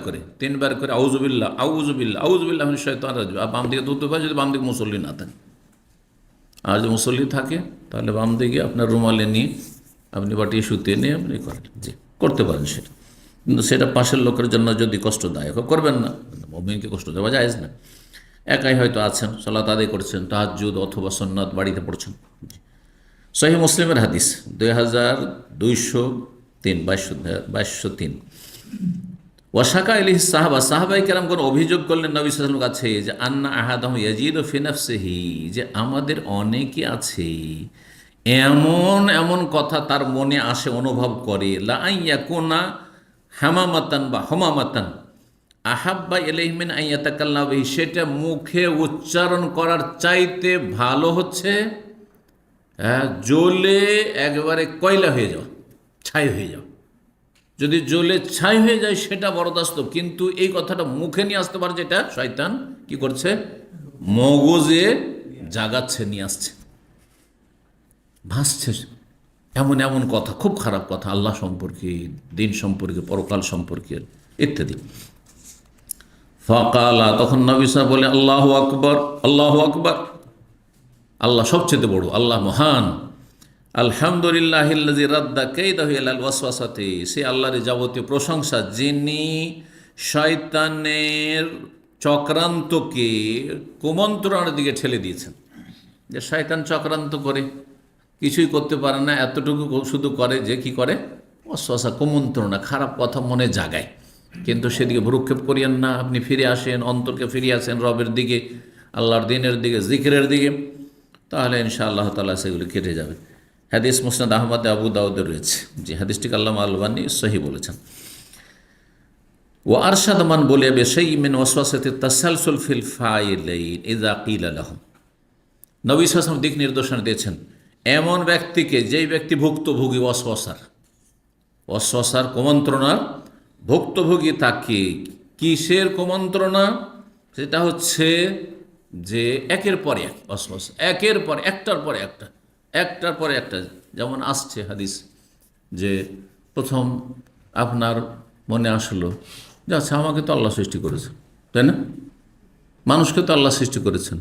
[SPEAKER 1] করে আউযুবিল্লাহ, আউযুবিল্লাহ, আউযুবিল্লাহ মিনাশ শাইতানির রাজিম, আর বাম দিকে থুথু ফেলো, যদি বাম দিকে মুসল্লি না থাকে। আর যদি মুসল্লি থাকে তাহলে বাম দিকে আপনার রুমালে নিয়ে আপনি বাটিয়ে শুতে নিয়ে আপনি করেন, জি, করতে পারেন সেটা। কিন্তু সেটা পাশের লোকের জন্য যদি কষ্টদায়ক করবেন না, মুমিনকে কষ্ট দেওয়া জায়েজ না। একাই হয়তো আছেন, সালাত আদায় করছেন, তাহাজ্জুদ অথবা সুন্নাত বাড়িতে পড়ছেন। সহিহ মুসলিমের হাদিস 2203 2203। ওয়াশাকা ইলাইহি সাহাবা, সাহাবায়ে কেরামগণ অভিযোগ করলেন নবী সাল্লাল্লাহু আলাইহি ওয়াসাল্লামের কাছে যে আন্না আহাদাহুম ইয়াজিদু ফি নাফসিহি, যে আমাদের অনেকে আছে এমন এমন কথা তার মনে আসে, অনুভব করে, লা আইয়াকুনা হামামাতান বা হমামাতান আহাব্বা ইলাইহি মিন আন ইয়াতাকাল্লামা বিহি, সেটা মুখে উচ্চারণ করার চাইতে ভালো হচ্ছে জ্বলে একেবারে কয়লা হয়ে যাওয়া, ছাই হয়ে যাওয়া। যদি জ্বলে ছাই হয়ে যায় সেটা বরদাস্ত, কিন্তু এই কথাটা মুখে নিয়ে আসতে পারে, যেটা শয়তান কি করছে, মগজে জাগাচ্ছে, নিয়ে আসছে, ভাসছে এমন এমন কথা, খুব খারাপ কথা, আল্লাহ সম্পর্কে, দিন সম্পর্কে, পরকাল সম্পর্কে ইত্যাদি। ফাকালা, তখন নবী সাহেব বলে আল্লাহু আকবার, আল্লাহু আকবার, আল্লাহ সবচেয়ে বড়, আল্লাহ মহান। আলহামদুলিল্লাহিল্লাযী রাদ্দা কাইদাহু ইলাল ওয়াসওয়াসাতি, সে আল্লাহর যাবতীয় প্রশংসা যিনি শয়তানের চক্রান্তকে কুমন্ত্রণার দিকে ঠেলে দিয়েছেন। যে শয়তান চক্রান্ত করে, কিছুই করতে পারে না, এতটুকু শুধু করে যে কি করে, ওয়াসওয়াসা, কুমন্ত্রণা, খারাপ কথা মনে জাগায়। কিন্তু সেদিকে ভ্রুক্ষেপ করিয়েন না, আপনি ফিরে আসেন, অন্তরকে ফিরিয়ে আসেন রবের দিকে, আল্লাহর দিনের দিকে, জিকিরের দিকে, তাহলে ইনশাআল্লাহ তাআলা সেগুলি কেটে যাবে। হাদিস মুসনাদ আহমদ, আবু দাউদে রয়েছে। যে হাদিসটিকে আল্লামা আলবানী সহিহ বলেছেন। ওয়া আরশাদ মান বলিয়া বিশাইইন মিন ওয়াসওয়াসাতি তাসালসুল ফিল ফাইলাইন ইযা কিলা লাহুম, নবী সাল্লাল্লাহু আলাইহি ওয়াসাল্লাম দিক নির্দেশনা দিয়েছেন এমন ব্যক্তিকে, যেই ব্যক্তি ভুক্তভোগী ওয়াসওয়াসার কুমন্ত্রণার ভুক্তভোগী, তাকে কিসের কুমন্ত্রণা, সেটা হচ্ছে যে একের পর এক ওয়াসওয়াসা, একের পর একটার পর একটা, একটার পরে একটা। যেমন আসছে হাদিস যে প্রথম আপনার মনে আসলো যে আচ্ছা, আমাকে তো আল্লাহ সৃষ্টি করেছেন, তাই না, মানুষকে তো আল্লাহ সৃষ্টি করেছেন,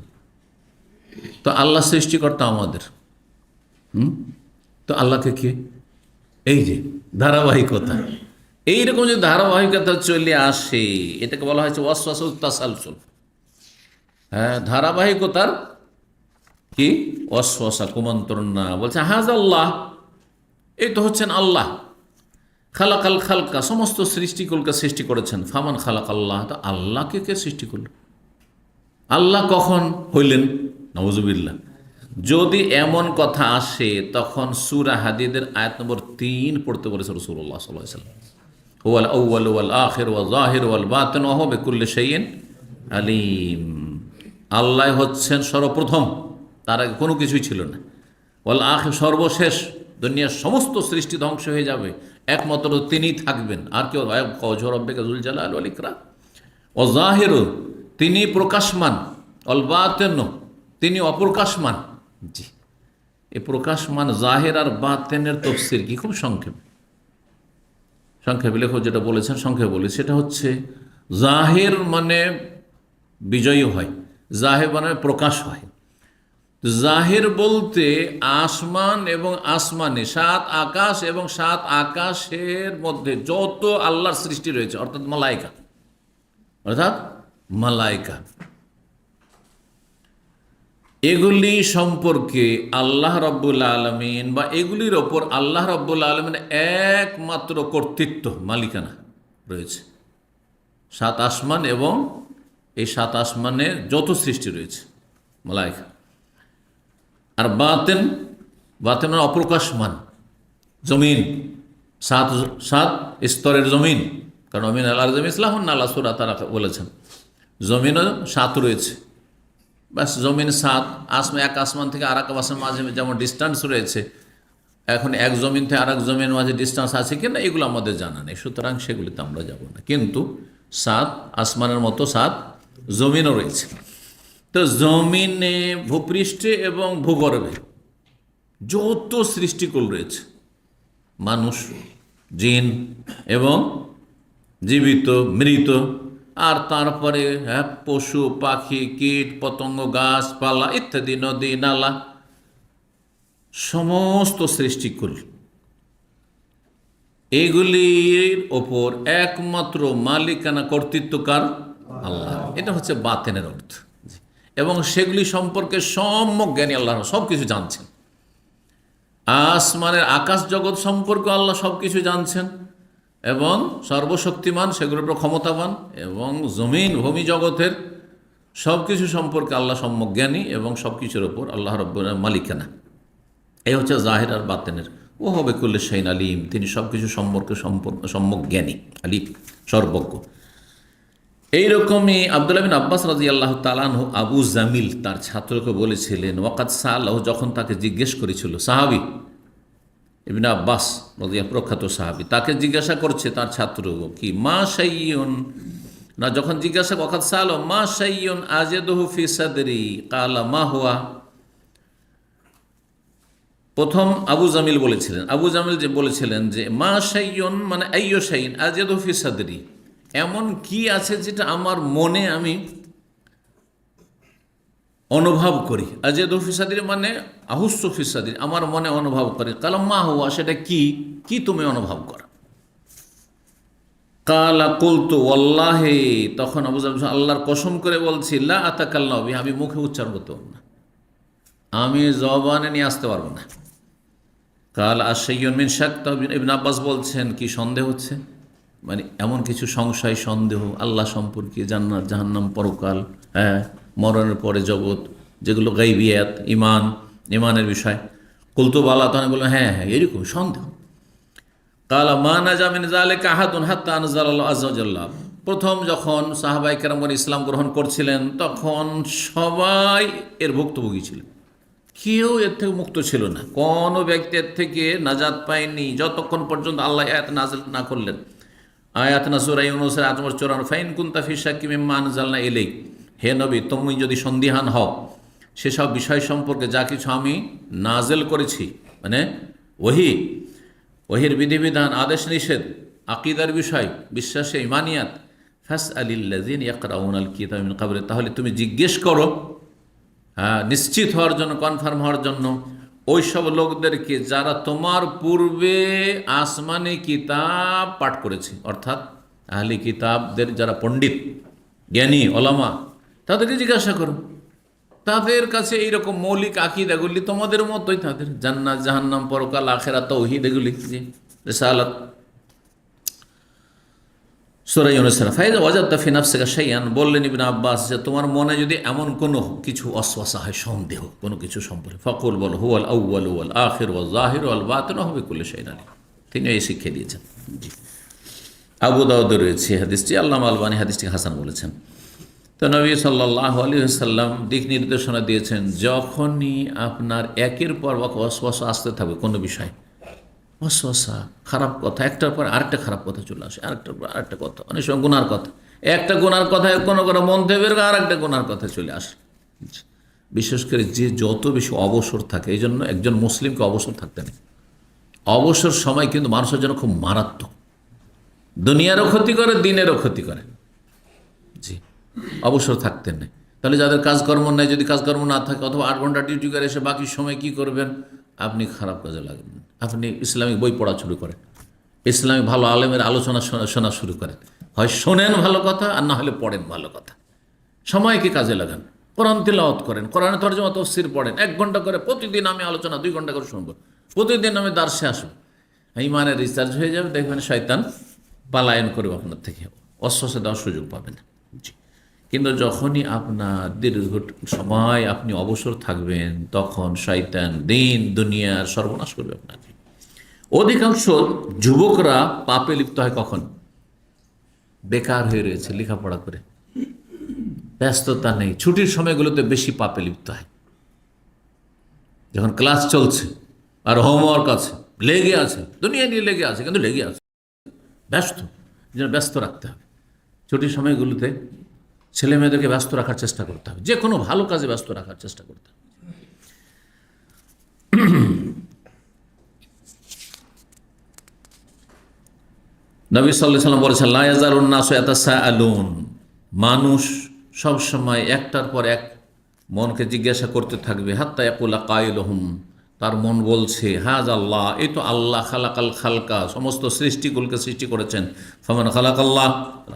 [SPEAKER 1] তো আল্লাহ সৃষ্টিকর্তা আমাদের, তো আল্লাহকে কে, এই যে ধারাবাহিকতা, এইরকম যে ধারাবাহিকতা চলে আসে, এটাকে বলা হয়েছে ওয়াসওয়াসুত তাসালসুল। হ্যাঁ, ধারাবাহিকতার কি ওয়াসওয়াসা, কুমন্ত্রণা। বলছে হাজ আল্লাহ, এই তো হচ্ছেন আল্লাহ, খালাকাল খালকা, সমস্ত সৃষ্টিকুলকে সৃষ্টি করেছেন। ফামান খালাক আল্লাহ, তো আল্লাহকে কে সৃষ্টি করল, আল্লাহ কখন হইলেন, নাউজুবিল্লাহ। যদি এমন কথা আসে তখন সূরা হাদীদের আয়াত নম্বর 3 পড়তে বলেছে রাসূলুল্লাহ সাল্লাল্লাহু আলাইহি ওয়াসাল্লাম, হুয়াল আউয়াল ওয়াল আখির ওয়াল যাহির ওয়াল বাতিন ওয়া হুয়া বিকুল্লি শাইইন আলিম। আল্লাহ হচ্ছেন সর্বপ্রথম, তার আগে কোনো কিছুই ছিল না। ওয়াল আখির, সর্বশেষ, দুনিয়ার সমস্ত সৃষ্টি ধ্বংস হয়ে যাবে, একমাত্র তিনিই থাকবেন, আর কেউ ওয়াজহু রাব্বিকা যুল জালাল ওয়াল ইকরাম। ওয়া যাহির, তিনি প্রকাশমান, ওয়াল বাতিন, তিনি অপ্রকাশমান। জি, এই প্রকাশমান, জাহের আর বাতেনের তাফসীর কি, খুব সংক্ষেপে লেখক যেটা বলেছেন, সংক্ষেপে বলে, সেটা হচ্ছে জাহের মানে বিজয়ী হয়, জাহের মানে প্রকাশ হয়। জাহের বলতে আসমান এবং আসমানে, 7 আকাশ এবং 7 আকাশের মধ্যে যত আল্লাহর সৃষ্টি রয়েছে, অর্থাৎ মালাইকা, এগুলি সম্পর্কে আল্লাহ রাব্বুল আলামিন বা এগুলির ওপর আল্লাহ রাব্বুল আলামিন একমাত্র কর্তৃত্ব, মালিকানা রয়েছে। 7 আসমান এবং এই 7 আসমানে যত সৃষ্টি রয়েছে মালাইকা। আর বাতেন মানে অপ্রকাশমান, জমিন, 7 স্তরের জমিন, কারণ অমিন আল্লাহ ইসলাহুন আল্লাহ সূরা তারা বলেছেন জমিনও 7 রয়েছে। ব্যাস, জমিন 7, আসমান, এক আসমান থেকে আর এক আসমান মাঝে যেমন ডিস্টেন্স রয়েছে, এখন এক জমিন থেকে আর এক জমিনের মাঝে ডিস্টেন্স আছে কিনা এগুলো আমাদের জানা নেই, সুতরাং সেগুলিতে আমরা যাব না। কিন্তু 7 আসমানের মতো 7 জমিনও রয়েছে। তো জমিনে, ভূপৃষ্ঠে এবং ভূগর্ভে যত সৃষ্টিকুল রয়েছে, মানুষ, জিন এবং জীবিত, মৃত, আর তারপরে পশু পাখি, কীট পতঙ্গ, গাছপালা ইত্যাদি, নদী নালা, সমস্ত সৃষ্টিকুল এগুলির ওপর একমাত্র মালিকানা কর্তৃত্বকার আল্লাহ। এটা হচ্ছে বাতেনের অর্থ। এবং সেগুলি সম্পর্কে সম্যক জ্ঞানী আল্লাহ, সব কিছু জানছেন। আসমানের আকাশ জগৎ সম্পর্কে আল্লাহ সব কিছু জানছেন এবং সর্বশক্তিমান, সেগুলোর উপর ক্ষমতাবান, এবং জমিন ভূমি জগতের সব কিছু সম্পর্কে আল্লাহ সম্যক জ্ঞানী এবং সব কিছুর ওপর আল্লাহ রব্বুল মালিকানা। এই হচ্ছে জাহির আর বাতেনের। ও হবে কুল্লি শাইইন আলিম, তিনি সব কিছু সম্পর্কে সম্যক জ্ঞানী, আলিম, সর্বজ্ঞ। এইরকমই আব্দুল্লাহ বিন আব্বাস রাদিয়াল্লাহু তাআলা আনহু আবু জামিল তার ছাত্রকে বলেছিলেন, ওয়াকাদ সাআলাহু, যখন তাকে জিজ্ঞেস করেছিল, সাহাবী ইবনে আব্বাস রাদিয়াল্লাহু, প্রখ্যাত সাহাবী, তাকে জিজ্ঞাসা করছে তার ছাত্র কি, মা শাইয়ুন, না যখন জিজ্ঞাসা ওয়াকাদ সাআলাহু মা শাইয়ুন আজিদুহু ফি সাদরি ক্বালা মা হুয়া। প্রথম আবু জামিল বলেছিলেন, আবু জামিল যে বলেছিলেন যে মা শাইয়ুন মানে আইয়ু শাইইন আজিদুহু ফি সাদরি, এমন কি আছে যেটা আমার মনে আমি অনুভব করি। আজিদু ফি সাদরি মানে আহুসু ফি সাদরি, আমার মনে অনুভব করি। কালা মা হুয়া, সেটা কি, কি তুমি অনুভব করো? কালা কুলতু ওয়াল্লাহি, তখন আবু জামিল আল্লাহর কসম করে বলছি, লা আতাকাল্লামু বিহি, আমি মুখে উচ্চারণ করতে পারবো না, আমি জবানে নিয়ে আসতে পারবো না। কাল আশাইয়ুন মিন শাক, ইবনে আব্বাস বলছেন কি সন্দেহ হচ্ছে, মানে এমন কিছু সংশয় সন্দেহ আল্লাহ সম্পর্কে, জান্নাত জাহান্নাম, পরকাল, হ্যাঁ, মরণের পরে জগৎ, যেগুলো গাইবিয়াত, ইমানের বিষয়। কুলতু বালা, তখন বললাম হ্যাঁ হ্যাঁ এরকম সন্দেহ। কালা মা নাজা মিন যালিকা আহাদুন হাত্তা আনজালাল্লাহু আযজা ওয়া জাল্লা, প্রথম যখন সাহাবায়ে কেরামগণ ইসলাম গ্রহণ করছিলেন তখন সবাই এর ভুক্তভোগী ছিলেন, কেউ এর থেকে মুক্ত ছিল না, কোনো ব্যক্তি এর থেকে নাজাত পায়নি যতক্ষণ পর্যন্ত আল্লাহ আয়াত নাযিল না করলেন। আয়াত না সূরা ইউনূসের ৮ নম্বর ৫৪, ফাইন কুনতা ফি শাক্কি মিম্মা আনজালনা ইলাইক, হে নবী তুমি যদি সন্দিহান হও সেসব বিষয় সম্পর্কে যা কিছু আমি নাজেল করেছি, মানে ওহির বিধিবিধান, আদেশ নিষেধ, আকিদার বিষয়, বিশ্বাসে ইমানিয়াত, ফাসআলিল্লাযিনা ইয়াকরাউনাল কিতাবা মিন ক্বাবলি, তাহলে তুমি জিজ্ঞেস করো, হ্যাঁ, নিশ্চিত হওয়ার জন্য, কনফার্ম হওয়ার জন্য ওই সব লোকদেরকে যারা তোমার পূর্বে আসমানি কিতাব পাঠ করেছে, অর্থাৎ আহলি কিতাবদের যারা পণ্ডিত জ্ঞানী ওলামা, তাদেরকে জিজ্ঞাসা করো। তাদের কাছে এইরকম মৌলিক আকীদাগুলি তোমাদের মতোই, তাদের জান্নাত জাহান্নাম, পরকাল, আখিরাত, তাওহীদ, এগুলি জি, রিসালাত। সূরা ইউনূস, ফাইযা ওয়াজাদতা ফি নাফসিকা শাইআন, বললেন ইবনে আব্বাস যে তোমার মনে যদি এমন কোনো কিছু ওয়াসওয়াসা হয়, সন্দেহ কোনো কিছু সম্পর্কে, ফাকুল, বল হুয়াল আউয়াল ওয়াল আখির ওয়াল যাহির ওয়াল বাতিন ওয়া হুয়া বিকুল্লি শাইইন আলিম। তিনি এই শিক্ষা দিয়েছেন। জি, আবু দাউদে রয়েছে হাদিসটি, আল্লামা আলবানী হাদিসটি হাসান বলেছেন। তো নবী সাল্লাল্লাহু আলাইহি ওয়াসাল্লাম দিক নির্দেশনা দিয়েছেন, যখনই আপনার একের পর ওয়াসওয়াসা আসতে থাকবে কোনো বিষয়, ওয়াসওয়াসা, খারাপ কথা, একটার পর আরেকটা খারাপ কথা চলে আসে, আরেকটার পর আরেকটা কথা, অনেক সময় গুনার কথা, একটা গুনার কথায় কোনো মন থেকে বের করে আরেকটা গুনার কথা চলে আসে। বিশেষ করে যে যত বেশি অবসর থাকে, এই জন্য একজন মুসলিমকে অবসর থাকতে নেই। অবসর সময় কিন্তু মানুষের জন্য খুব মারাত্মক, দুনিয়ারও ক্ষতি করে, দিনেরও ক্ষতি করে। জি, অবসর থাকতে নেই। তাহলে যাদের কাজকর্ম নেই, যদি কাজকর্ম না থাকে, অথবা 8 ঘন্টা ডিউটি করে এসে বাকি সময় কি করবেন, আপনি খারাপ কাজে লাগবেন। আপনি ইসলামিক বই পড়া শুরু করেন, ইসলামিক ভালো আলেমের আলোচনা শোনা শুরু করেন, হয় শোনেন ভালো কথা আর না হলে পড়েন ভালো কথা, সময়কে কাজে লাগান, কোরআন তিলাওয়াত করেন, কোরআনের তরজমা তাফসীর পড়েন, 1 ঘন্টা করে প্রতিদিন। আমি আলোচনা 2 ঘন্টা করে শুনবো, প্রতিদিন আমি দার্সে আসবো, ইমানের রিচার্জ হয়ে যাবে, দেখবেন শয়তান পালায়ন করবে আপনার থেকে, অস্বস্তি দেওয়ার সুযোগ পাবেন। জি, কিন্তু যখনই আপনার দীর্ঘ সময় আপনি অবসর থাকবেন, তখন শয়তান দিন দুনিয়ার সর্বনাশ করবে আপনার। অধিকাংশ যুবকরা পাপে লিপ্ত হয় কখন? বেকার হয়ে রয়েছে, লেখাপড়া করে ব্যস্ততা নেই, ছুটির সময়গুলোতে বেশি পাপে লিপ্ত হয়। যখন ক্লাস চলছে আর হোমওয়ার্ক আছে, লেগে আছে, দুনিয়া নিয়ে লেগে আছে, কিন্তু লেগে আছে, ব্যস্ত, যেন ব্যস্ত রাখতে হবে। ছুটির সময়গুলোতে ছেলে মেয়েদেরকে ব্যস্ত রাখার চেষ্টা করতে হবে, যে কোনো ভালো কাজে ব্যস্ত রাখার চেষ্টা করতে হবে। নবী সাল্লাল্লাহু আলাইহি ওয়াসাল্লাম বলেছেন, লা ইয়াজালুন নাসু ইয়াতাসাআলুন, মানুষ সবসময় একটার পর এক মনকে জিজ্ঞাসা করতে থাকবে, হাত্তা ইয়াকুলা কাইলুহুম, তার মন বলছে হাজ আল্লাহ, এই তো আল্লাহ খালাকাল খালকা, সমস্ত সৃষ্টিগুলোকে সৃষ্টি করেছেন। ফামান খালাক আল্লাহ,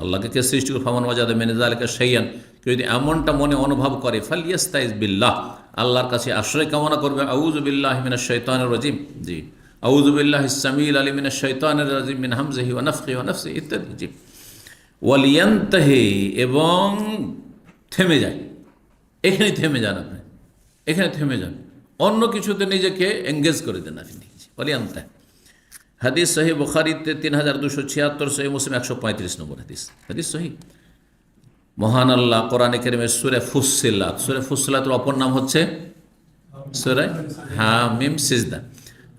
[SPEAKER 1] আল্লাহকে কে সৃষ্টি করে? ফামান ওয়াজাদা মিন যালিকা শাইয়ান, কেউ যদি এমনটা মনে অনুভব করে, ফালিয়াস্তাইজ বিল্লাহ, আল্লাহর কাছে আশ্রয় কামনা করবে। আউযু বিল্লাহি মিনাশ শাইতানির রাজিম, জি আউযু বিল্লাহিস সামিউল আলিম মিনাশ শাইতানির রাজিম মিন হামজিহি ওয়া নাফখিহি ওয়া নাফসিহি ইত্যাদি। জি ওয়ালিয়ান্তাহি, এবং থেমে যায়, এখানে থেমে যান আপনি, এখানে থেমে যান, অন্য কিছুতে নিজেকে এঙ্গেজ করে দেন আপনি। ওয়ালিয়ান্তাহি, হাদিস সহিহ বুখারীতে 3276, সহিহ মুসলিম 135 নম্বর হাদিস, হাদিস সহিহ। মহান আল্লাহ কোরআনে কারিমে সূরা ফুসসিলাত, সূরা ফুসসিলাতের অপর নাম হচ্ছে সূরা হামিম সিজদা।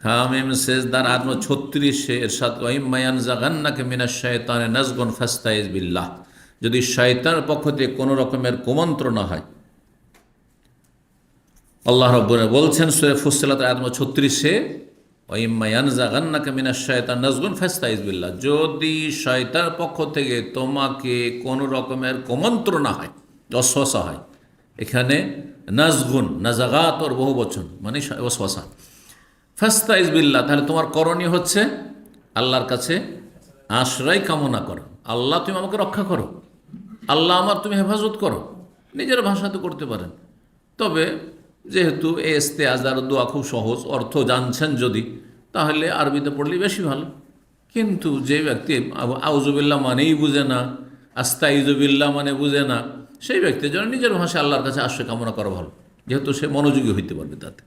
[SPEAKER 1] হামিম সিজদার আয়াত 36 ইরশাদ, ওয়া ইম্মা ইয়ানজাগান্নাকা মিনাশ শাইতানি নাজগুন ফাস্তাইজ বিল্লাহ, যদি শয়তানের পক্ষ থেকে কোনো রকমের কুমন্ত্রণা হয়, আল্লাহ রাব্বুল বলছেন সূরা ফুসসিলাত আয়াত 36, ওয়া ইম্মা ইয়ানজাগান্নাকা মিনাশ শাইতানি নাজগুন ফাস্তাইজ বিল্লাহ, যদি শয়তানের পক্ষ থেকে তোমাকে কোনো রকমের কুমন্ত্রণা হয়, ওয়াসওয়াসা হয়, এখানে নাজগুন, নাজাগাত ওর বহু বচন, মানে ওয়াসওয়াসা। ফাস্তাইজ বিল্লাহ, তাহলে তোমার করণীয় হচ্ছে আল্লাহর কাছে আশ্রয় কামনা করো। আল্লাহ তুমি আমাকে রক্ষা করো, আল্লাহ আমার তুমি হেফাজত করো। নিজের ভাষাতে করতে পারেন, তবে যেহেতু ইস্তেআজার দোয়া খুব সহজ, অর্থ জানছেন যদি, তাহলে আরবিতে পড়লে বেশি ভালো। কিন্তু যে ব্যক্তি আউযুবিল্লাহ মানেই বুঝে না, আস্তাইযুবিল্লাহ মানে বুঝে না, সেই ব্যক্তির জন্য নিজের ভাষায় আল্লাহর কাছে আশ্রয় কামনা করা ভালো, যেহেতু সে মনোযোগী হইতে পারবে তাতে।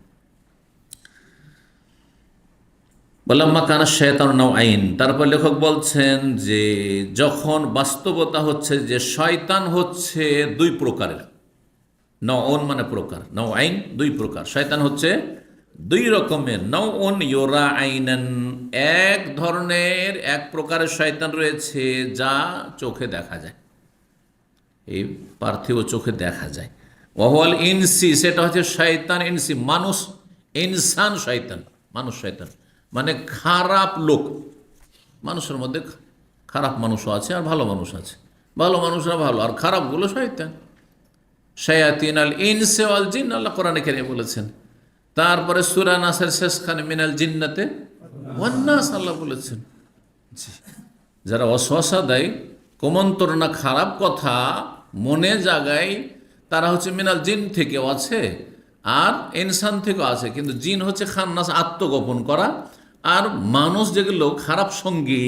[SPEAKER 1] ওয়ালাম্মা কানা শায়তানু নাওআইন, তারপর লেখক বলছেন যে যখন বাস্তবতা হচ্ছে যে শয়তান হচ্ছে দুই প্রকারের, নাওউন মানে প্রকার, নাওআইন দুই প্রকার, শয়তান হচ্ছে দুই রকমের। নাওউন ইউরা আইনান, এক ধরনের এক প্রকারের শয়তান রয়েছে যা চোখে দেখা যায়, এই পার্থিব চোখে দেখা যায়। ওয়াহুয়াল ইনসি, সেটা হচ্ছে শয়তান ইনসি, মানুষ, ইনসান শয়তান, মানুষ শয়তান মানে খারাপ লোক। মানুষের মধ্যে খারাপ মানুষও আছে আর ভালো মানুষ আছে, ভালো মানুষরা ভালো আর খারাপগুলো শয়তান। শায়াতিন আল ইনসি ওয়াল জিন, আল্লাহ কোরআনে কারিমে বলেছেন। তারপরে সূরা নাসের শেষখানে মিনাল জিন্নাতে ওয়ান নাস, আল্লাহ বলেছেন যারা ওয়াসওয়াসা দেয়, কুমন্ত্রণা, খারাপ কথা মনে জাগায়, তারা হচ্ছে মিনাল জিন থেকেও আছে আর ইনসান থেকেও আছে। কিন্তু জিন হচ্ছে খান্নাস, আত্মগোপন করা, আর মানুষ যেগুলো খারাপ সঙ্গী,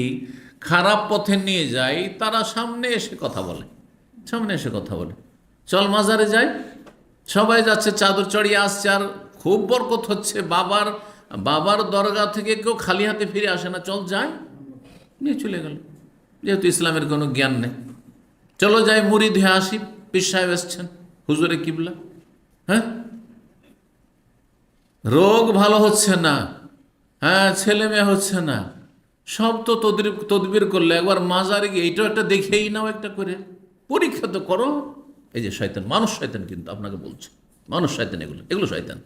[SPEAKER 1] খারাপ পথে নিয়ে যায়, তারা সামনে এসে কথা বলে, সামনে এসে কথা বলে। চল মাজারে যাই, সবাই যাচ্ছে, চাদর চড়িয়ে আসছে, আর খুব বরকত হচ্ছে, বাবার দরগা থেকে কেউ খালি হাতে ফিরে আসে না, চল যাই, নিয়ে চলে গেল, যেহেতু ইসলামের কোনো জ্ঞান নেই। চলো যাই মুরিদ হয়ে আসি, পীর সাহেব এসছেন, হুজুরে কিবলা। হ্যাঁ, রোগ ভালো হচ্ছে না, হ্যাঁ ছেলে মেয়ে হচ্ছে না, সব তো তদবির করলে, একবার মাজারে গিয়ে এইটাও একটা দেখেই নাও, একটা করে পরীক্ষা তো করো। এই যে শয়তান, মানুষ শয়তান, কিন্তু আপনাকে বলছে মানুষ শয়তান, এগুলো শয়তান,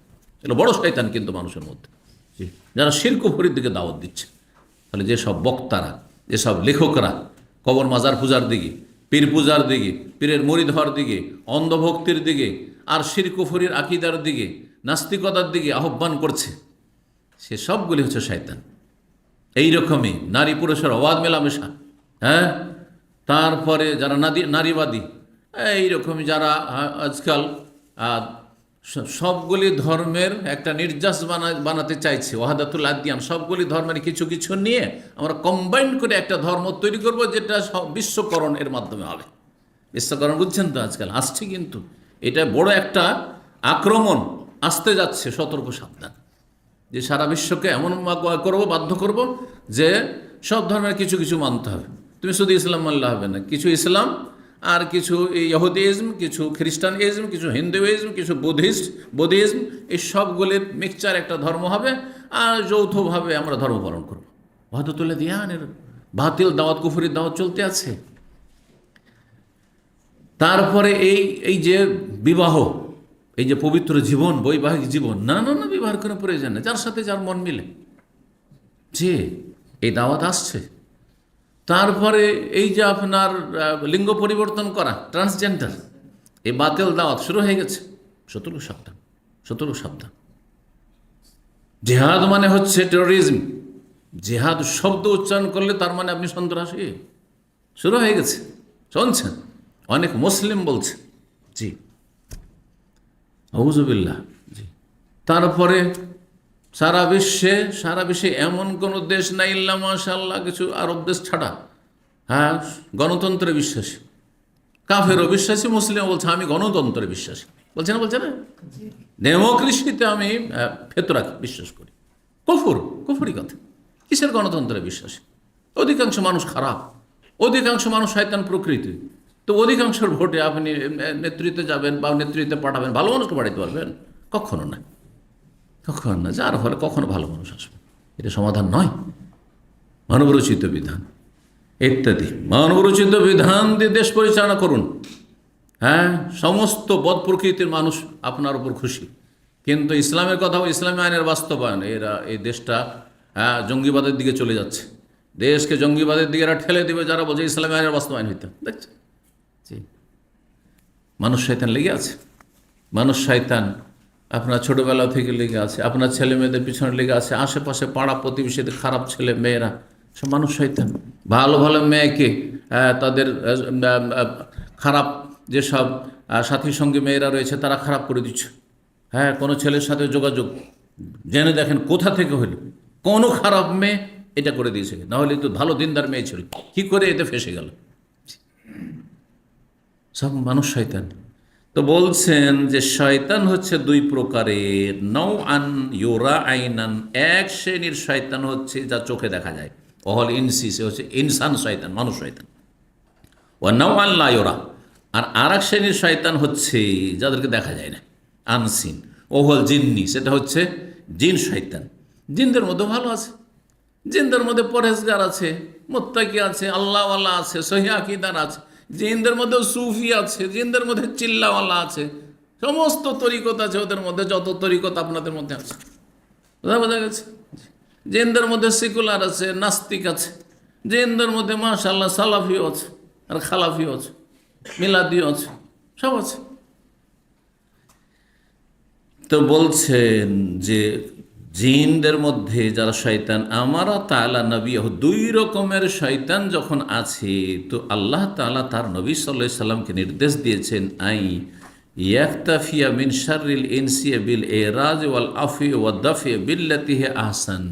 [SPEAKER 1] এগুলো বড় শয়তান কিন্তু মানুষের মধ্যে, যারা শিরক কুফরির দিকে দাওয়াত দিচ্ছে। তাহলে যেসব বক্তারা, যেসব লেখকরা কবর মাজার পূজার দিকে, পীর পূজার দিকে, পীরের মুরিদ হওয়ার দিকে, অন্ধভক্তির দিকে আর শিরক কুফরির আকীদার দিকে, নাস্তিকতার দিকে আহ্বান করছে, সে সবগুলি হচ্ছে শয়তান। এইরকমই নারী পুরুষের অবাধ মেলামেশা, হ্যাঁ, তারপরে যারা নারীবাদী, এইরকমই যারা আজকাল সবগুলি ধর্মের একটা নির্যাস বানাতে চাইছে, ওয়াহাদাতুল আদিয়ান, সবগুলি ধর্মের কিছু কিছু নিয়ে আমরা কম্বাইন করে একটা ধর্ম তৈরি করব, যেটা বিশ্বকরণ এর মাধ্যমে হবে। বিশ্বকরণ বুঝছেন তো, আজকাল আসছে, কিন্তু এটা বড় একটা আক্রমণ আসতে যাচ্ছে, সতর্ক সাবধান, যে সারা বিশ্বকে এমন বাধ্য করব যে সব ধর্মের কিছু কিছু মানতে হবে। তুমি শুধু ইসলাম মানলে হবে না, কিছু ইসলাম আর কিছু ইহুদিজম, কিছু খ্রিস্টানিজম, কিছু হিন্দুইজম, কিছু বুদ্ধিজম, এই সবগুলির মিক্সচার একটা ধর্ম হবে, আর যৌথভাবে আমরা ধর্ম পালন করব। ওয়াহাদাতুল আদিয়ানের বাতিল দাওয়াত, কুফরির দাওয়াত চলতে আছে। তারপরে এই যে বিবাহ, এই যে পবিত্র জীবন, বৈবাহিক জীবন, না না না, বিবাহ কোনো প্রয়োজন নেই, যার সাথে যার মন মিলে, যে এই দাওয়াত আসছে। তারপরে এই যে আপনার লিঙ্গ পরিবর্তন করা, ট্রান্সজেন্ডার, এই বাতিল দাওয়াত শুরু হয়ে গেছে। সতর্ক সাবধান, সতর্ক সাবধান। জেহাদ মানে হচ্ছে টেরোরিজম। জেহাদ শব্দ উচ্চারণ করলে তার মানে আপনি সন্ত্রাসী, শুরু হয়ে গেছে, শুনছেন অনেক মুসলিম বলছে। জি, আউযুবিল্লাহ। জি, তারপরে সারা বিশ্বে এমন কোনো দেশ নাই ইল্লা মাশাআল্লাহ, কিছু আরব দেশ ছাড়া, হ্যাঁ, গণতন্ত্রে বিশ্বাসী। কাফেরও বিশ্বাসী, মুসলিমও বলছে আমি গণতন্ত্রে বিশ্বাসী, বলছে না, ডেমোক্রেসিতে আমি ফেতরা বিশ্বাস করি। কুফরি কথা। কিসের গণতন্ত্রে বিশ্বাসী? অধিকাংশ মানুষ খারাপ, অধিকাংশ মানুষ শয়তান প্রকৃতি। তো অধিকাংশের ভোটে আপনি নেতৃত্বে যাবেন বা নেতৃত্বে পাঠাবেন, ভালো মানুষকে পাঠাতে পারবেন? কখনো না। যার ফলে কখনো ভালো মানুষ আসবে, এটা সমাধান নয়। মানবরচিত বিধান ইত্যাদি, মানবরচিত বিধান দিয়ে দেশ পরিচালনা করুন। হ্যাঁ, সমস্ত বদ প্রকৃতির মানুষ আপনার উপর খুশি, কিন্তু ইসলামের কথা, ইসলামী আইনের বাস্তবায়ন, এই দেশটা জঙ্গিবাদের দিকে চলে যাচ্ছে। দেশকে জঙ্গিবাদের দিকে এরা ঠেলে দেবে যারা বলছে ইসলামী আইনের বাস্তবায়ন হইতে। দেখছে, জি, মানুষ শয়তান লেগে আছে। মানুষ শয়তান আপনার ছোটোবেলা থেকে লেগে আছে, আপনার ছেলে মেয়েদের পিছনে লেগে আছে, আশেপাশে পাড়া প্রতিবেশীদের খারাপ ছেলে মেয়েরা সব মানুষ শয়তান। ভালো ভালো মেয়েকে তাদের খারাপ যেসব সাথী সঙ্গী মেয়েরা রয়েছে তারা খারাপ করে দিচ্ছে। হ্যাঁ, কোনো ছেলের সাথে যোগাযোগ জেনে দেখেন কোথা থেকে হইল, কোনো খারাপ মেয়ে এটা করে দিয়েছে, নাহলে তো ভালো দিনদার মেয়ে ছিল, কী করে এতে ফেসে গেল। সব মানুষ শয়তান। তো বলছেন যে শয়তান হচ্ছে দুই প্রকারের। নওআন ইউরা আইনান, এক শ্রেণীর শয়তান হচ্ছে যা চোখে দেখা যায়, অহল ইনসি, সে হচ্ছে ইনসান শয়তান, মানুষ শয়তান। ও নওআন লা ইউরা, আর আরেক শ্রেণীর শয়তান হচ্ছে যাদেরকে দেখা যায় না, আনসিন, ওহল জিন্নি, সেটা হচ্ছে জিন শয়তান। জিনদের মধ্যে ভালো আছে, জিনদের মধ্যে পরহেজগার আছে, মুত্তাকি আছে, আল্লাহওয়ালা আছে, সহিহ আকীদার আছে। জিনদের মধ্যে সুফি আছে, জিনদের মধ্যে চিল্লাওয়ালা আছে, সমস্ত তরিকত আছে ওদের মধ্যে, যত তরিকত আপনাদের মধ্যে আছে, বোঝা গেছে। জিনদের মধ্যে সেকুলার আছে, নাস্তিক আছে। জিনদের মধ্যে মাশাআল্লাহ সালাফিও আছে, আর খালাফিও আছে, মিলাদিও আছে, সব আছে। তো বলছেন যে জিনদের মধ্যে যারা শয়তান, আমারা তাআলা নবী, দুই রকমের শয়তান যখন আছে, তো আল্লাহ তাআলা তার নবী সাল্লাল্লাহু আলাইহি সাল্লামকে নির্দেশ দিয়েছেন, আই ইয়াকতাফিয়া মিন শাররিল ইনসি বিল ইরাজ ওয়াল আফি ওয়াদ দাফি বিল্লাতি হি আহসান।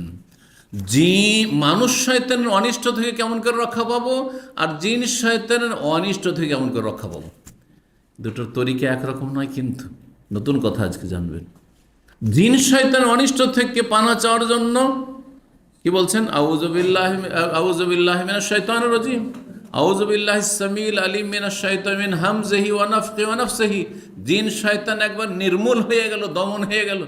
[SPEAKER 1] মানুষ শয়তানের অনিষ্ট থেকে কেমন করে রক্ষা পাবো, আর জিন শয়তানের অনিষ্ট থেকে কেমন করে রক্ষা পাবো, দুটোর তরিকা একরকম নয়। কিন্তু নতুন কথা আজকে জানবেন। জিন শয়তানের অনিষ্ট থেকে পানা চাওয়ার জন্য কি বলছেন? আউযুবিল্লাহি মিনাশ শাইতানির রাজিম, আউযুবিল্লাহিস সামিল আলিম মিনাশ শাইতানি মিন হামজিহি ওয়া নাফখিহি ওয়া নাফসিহি। জিন শয়তান একবার নির্মূল হয়ে গেল, দমন হয়ে গেল,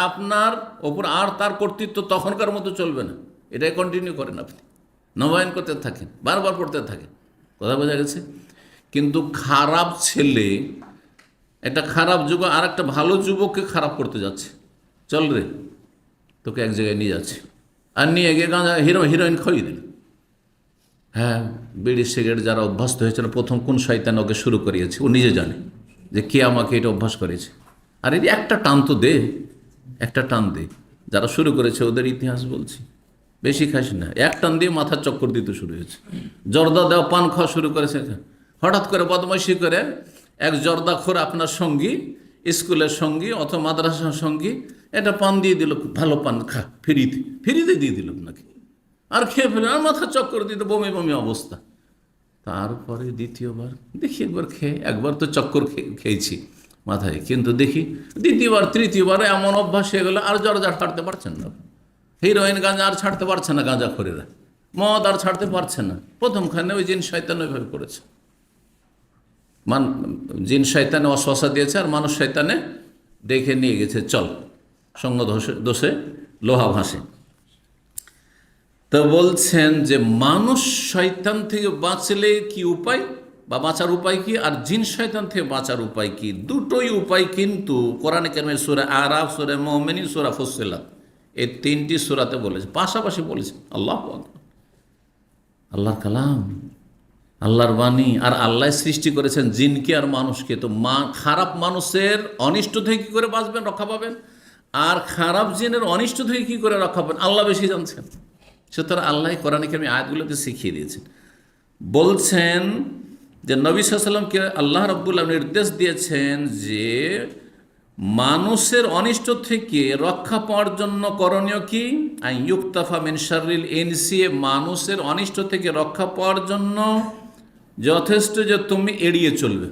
[SPEAKER 1] আপনার ওপর আর তার কর্তৃত্ব তখনকার মতো চলবে না। এটাই কন্টিনিউ করেন, আপনি নবায়ন করতে থাকেন, বারবার পড়তে থাকেন। কথা বোঝা গেছে? কিন্তু খারাপ ছেলে, একটা খারাপ যুবক আর একটা ভালো যুবককে খারাপ করতে যাচ্ছে, চল রে তোকে এক জায়গায় নিয়ে যাচ্ছে, আর নিয়ে গিয়ে গাঁজা হিরোইন খাইয়ে দিল। হ্যাঁ, বিড়ি সিগারেট যারা অভ্যস্ত হয়েছিল, প্রথম কোন শয়তান ওকে শুরু করিয়েছে ও নিজে জানে যে কে আমাকে এটা অভ্যাস করেছে। আর এই একটা টান তো দে, একটা টান দে। যারা শুরু করেছে ওদের ইতিহাস বলছি, বেশি খাস না, এক টান দিয়ে মাথার চক্কর দিতে শুরু হয়েছে। জর্দা দেওয়া, পান খাওয়া শুরু করেছে। হঠাৎ করে বদমাইশি করে এক জর্দাখোর আপনার সঙ্গী, স্কুলের সঙ্গী অথবা মাদ্রাসার সঙ্গী, এটা পান দিয়ে দিল, ভালো পান খা, ফ্রিতে দিয়ে দিল আপনাকে, আর খেয়ে ফেলে, আর মাথা চক্কর দিতে বমি বমি অবস্থা। তারপরে দ্বিতীয়বার দেখি, একবার তো চক্কর খেয়েছি মাথায়, কিন্তু দেখি দ্বিতীয়বার তৃতীয়বার এমন অভ্যাস হয়ে গেলো, আর জর্দা ছাড়তে পারছেন না। হিরোইন গাঁজা আর ছাড়তে পারছে না, গাঁজাখোরেরা মদ আর ছাড়তে পারছে না। প্রথমখানে ওই জিন শয়তান ওইভাবে করেছে, জিন শয়তানে অশ্বাসা দিয়েছে, আর মানুষ শয়তানে দেখে নিয়ে গেছে, চল সঙ্গ দোষে লোহা ভাসে। তো বলছেন যে মানুষ শয়তান থেকে বাঁচলে কি উপায়, বা বাঁচার উপায় কি, আর জিন শয়তান থেকে বাঁচার উপায় কি? দুটোই উপায় কিন্তু কোরআনে কারিমের সূরা আরাফ, সূরা মুমিনুন, সূরা ফুসসিলাত, এই তিনটি সূরাতে বলেছে, পাশাপাশি বলেছে। আল্লাহু আকবার, আল্লাহর কালাম, আল্লাহর বাণী। আর আল্লাহ সৃষ্টি করেছেন জিনকে আর মানুষকে। তো খারাপ মানুষের অনিষ্ট থেকে কী করে বাঁচবেন, রক্ষা পাবেন? আর খারাপ জিনের অনিষ্ট থেকে কী করে রক্ষা পাবেন আল্লাহ বেশি জানছেন। সুতরাং আল্লাহ কোরআনে কারিমে আয়াতগুলোতে শিখিয়ে দিয়েছেন। বলছেন যে নবী সাল্লাল্লাহু আলাইহি ওয়াসাল্লামকে আল্লাহ রাব্বুল আলামিন নির্দেশ দিয়েছেন যে মানুষের অনিষ্ট থেকে রক্ষা পাওয়ার জন্য করণীয় কি, আইয়ুক্তাফা মিন শাররিল ইনসি, মানুষের অনিষ্ট থেকে রক্ষা পাওয়ার জন্য যথেষ্ট যে তুমি এড়িয়ে চলবে,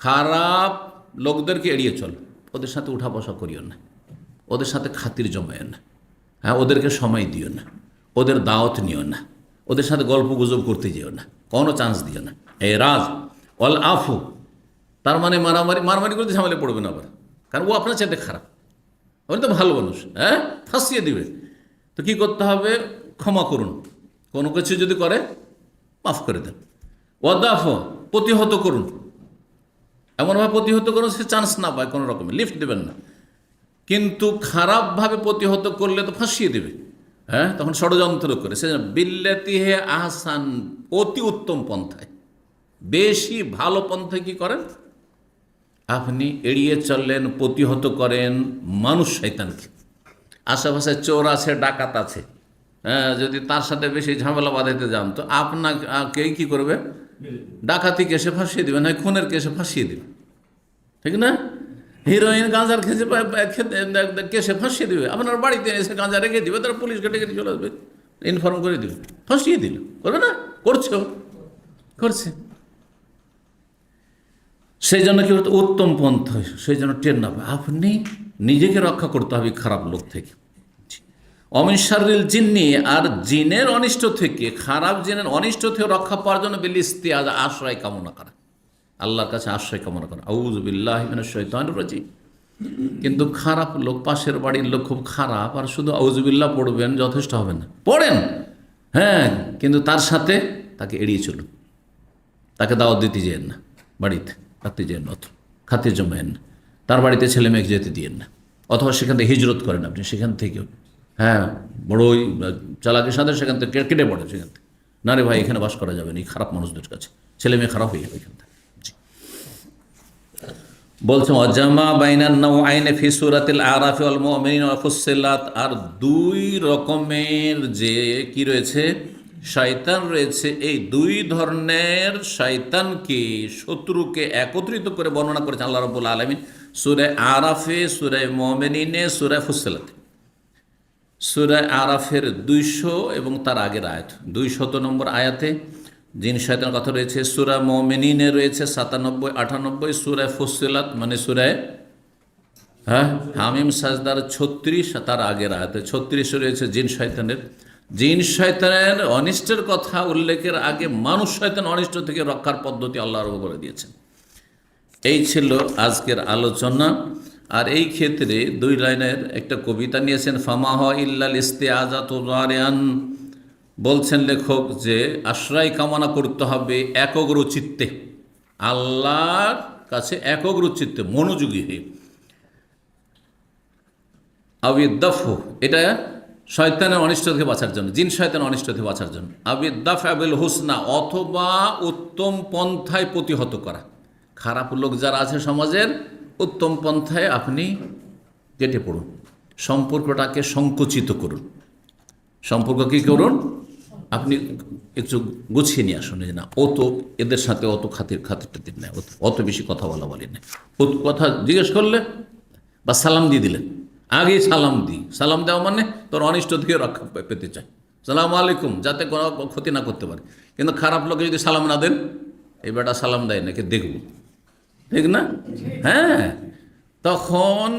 [SPEAKER 1] খারাপ লোকদেরকে এড়িয়ে চল, ওদের সাথে উঠা বসা করিও না, ওদের সাথে খাতির জমাইও না, হ্যাঁ ওদেরকে সময় দিও না, ওদের দাওয়াত নিও না, ওদের সাথে গল্প গুজব করতে যেও না, কোনো চান্স দিও না। এই রাজ অল আফু, তার মানে মারামারি করতে ঝামেলা পড়বে না আবার, কারণ ও আপনার চাইতে খারাপ, ওই তো ভালো মানুষ, হ্যাঁ ফাঁসিয়ে দিবে। তো কী করতে হবে, ক্ষমা করুন, কোনো কিছু যদি করে মাফ করে দেন। ওয়াদাফ, প্রতিহত করুন, এমনভাবে প্রতিহত করুন সে চান্স না পায়, কোনো রকমের লিফট দেবেন না। কিন্তু খারাপভাবে প্রতিহত করলে তো ফাঁসিয়ে দেবে, হ্যাঁ তখন ষড়যন্ত্র করে, সে বিল্লাতি হে আহসান, অতি উত্তম পন্থায়, বেশি ভালো পন্থায় কী করেন, আপনি এড়িয়ে চললেন, প্রতিহত করেন মানুষ শয়তানকে। আশেপাশে চোর আছে, ডাকাত আছে, হ্যাঁ যদি তার সাথে বেশি ঝামেলা বাঁধাইতে যান তো আপনাকে কী করবে, ডাকাতি কেসে ফাঁসিয়ে দেবে, না খুনের কেসে ফাঁসিয়ে দেবে, ঠিক না? হিরোইন গাঁজার কেসে ফাঁসিয়ে দেবে, আপনার বাড়িতে এসে গাঁজা রেখে দেবে, তারা পুলিশকে ডেকে চলে আসবে, ইনফর্ম করে দেবে, ফাঁসিয়ে দিল, করবে না, করছে। সেই জন্য কি বলতো, উত্তম পন্থা, সেই জন্য টের না পায়, আপনি নিজেকে রক্ষা করতে হবে খারাপ লোক থেকে। অমিন শাররিল জিন্নি, আর জিনের অনিষ্ট থেকে, খারাপ জিনের অনিষ্ট থেকে রক্ষা পাওয়ার জন্য বিল ইস্তিআযা, আশ্রয় কামনা করা, আল্লাহর কাছে আশ্রয় কামনা করা, আউযু বিল্লাহি মিনাশ শাইতানির রাজিম। কিন্তু খারাপ লোক, পাশের বাড়ির লোক খুব খারাপ, আর শুধু আউযু বিল্লাহ পড়বেন যথেষ্ট হবে না, পড়েন হ্যাঁ, কিন্তু তার সাথে তাকে এড়িয়ে চলুন, তাকে দাওয়াত দিতে যেন না, বাড়িতে রাখতে যেন না, খাতির জমায়েন না, তার বাড়িতে ছেলে মেয়েকে যেতে দিয়েন না, অথবা সেখান থেকে হিজরত করেন আপনি, সেখান থেকেও হ্যাঁ বড়ই চালাকের সাথে সেখান থেকে কেটে পড়ে, সেখান থেকে না রে ভাই এখানে বাস করা যাবে না, এই খারাপ মানুষদের কাছে, ছেলে মেয়ে খারাপ হয়ে যাবে এখান থেকে। বলছে অজামা বাইনান নাওআইনি ফি সূরাতিল আরাফ ওয়াল মুমিনিন ওয়া ফুসসিলাত, আর দুই রকমের যে কি রয়েছে, শয়তান রয়েছে, এই দুই ধরনের শয়তানকে, শত্রুকে একত্রিত করে বর্ণনা করেছেন আল্লাহ রাব্বুল আলামিন সূরা আরাফে, সূরা মুমিনিনে, সূরা ফুসসিলাতে। সূরা আরাফের 200 এবং তার আগের আয়াত 200 নম্বর আয়াতে জিন শয়তানের কথা রয়েছে, সূরা মুমিনিনে রয়েছে 97, 98, সূরা ফুসসিলাত মানে সূরা হামিম সাজদার 36, তার আগের আয়াতে 36 রয়েছে জিন শয়তানের অনিষ্টের কথা উল্লেখের আগে মানুষ শয়তান অনিষ্ট থেকে রক্ষার পদ্ধতি আল্লাহ রাব্বুল বলে দিয়েছেন। এই ছিল আজকের আলোচনা। আর এই ক্ষেত্রে 2 লাইনের একটা কবিতা নিয়েছেন, ফামাহ ইল্লাল ইস্তিআযাতু যারিয়ান, বলছেন লেখক যে আশ্রয় কামনা করতে হবে একগ্র চিত্তে, আল্লাহর কাছে একগ্র চিত্তে মনোযোগী হয়ে। আবিদ্দাফু, এটা শয়তানের অনিষ্ট থেকে বাঁচার জন্য, জিন শয়তানের অনিষ্ট থেকে বাঁচার জন্য। আবিদ্দাফ আবিল হুসনা, অথবা উত্তম পন্থায় প্রতিহত করা, খারাপ লোক যারা আছে সমাজের, উত্তম পন্থায় আপনি কেটে পড়ুন, সম্পর্কটাকে সংকুচিত করুন, সম্পর্ক কী করুন, আপনি একটু গুছিয়ে নিয়ে আসুন, যে না ও তো এদের সাথে অত খাতিরটা দিন না, অত বেশি কথা বলি না, ও কথা জিজ্ঞেস করলে বা সালাম দিয়ে দিলেন, আগেই সালাম দেওয়া মানে তোর অনিষ্ট থেকে রক্ষা পেতে চাই, সালাম আলাইকুম, যাতে কোনো ক্ষতি না করতে পারে। কিন্তু খারাপ লোকে যদি সালাম না দেন, এই বেটা সালাম দেয় নাকি দেখব, ঠিক না? হ্যাঁ, তখন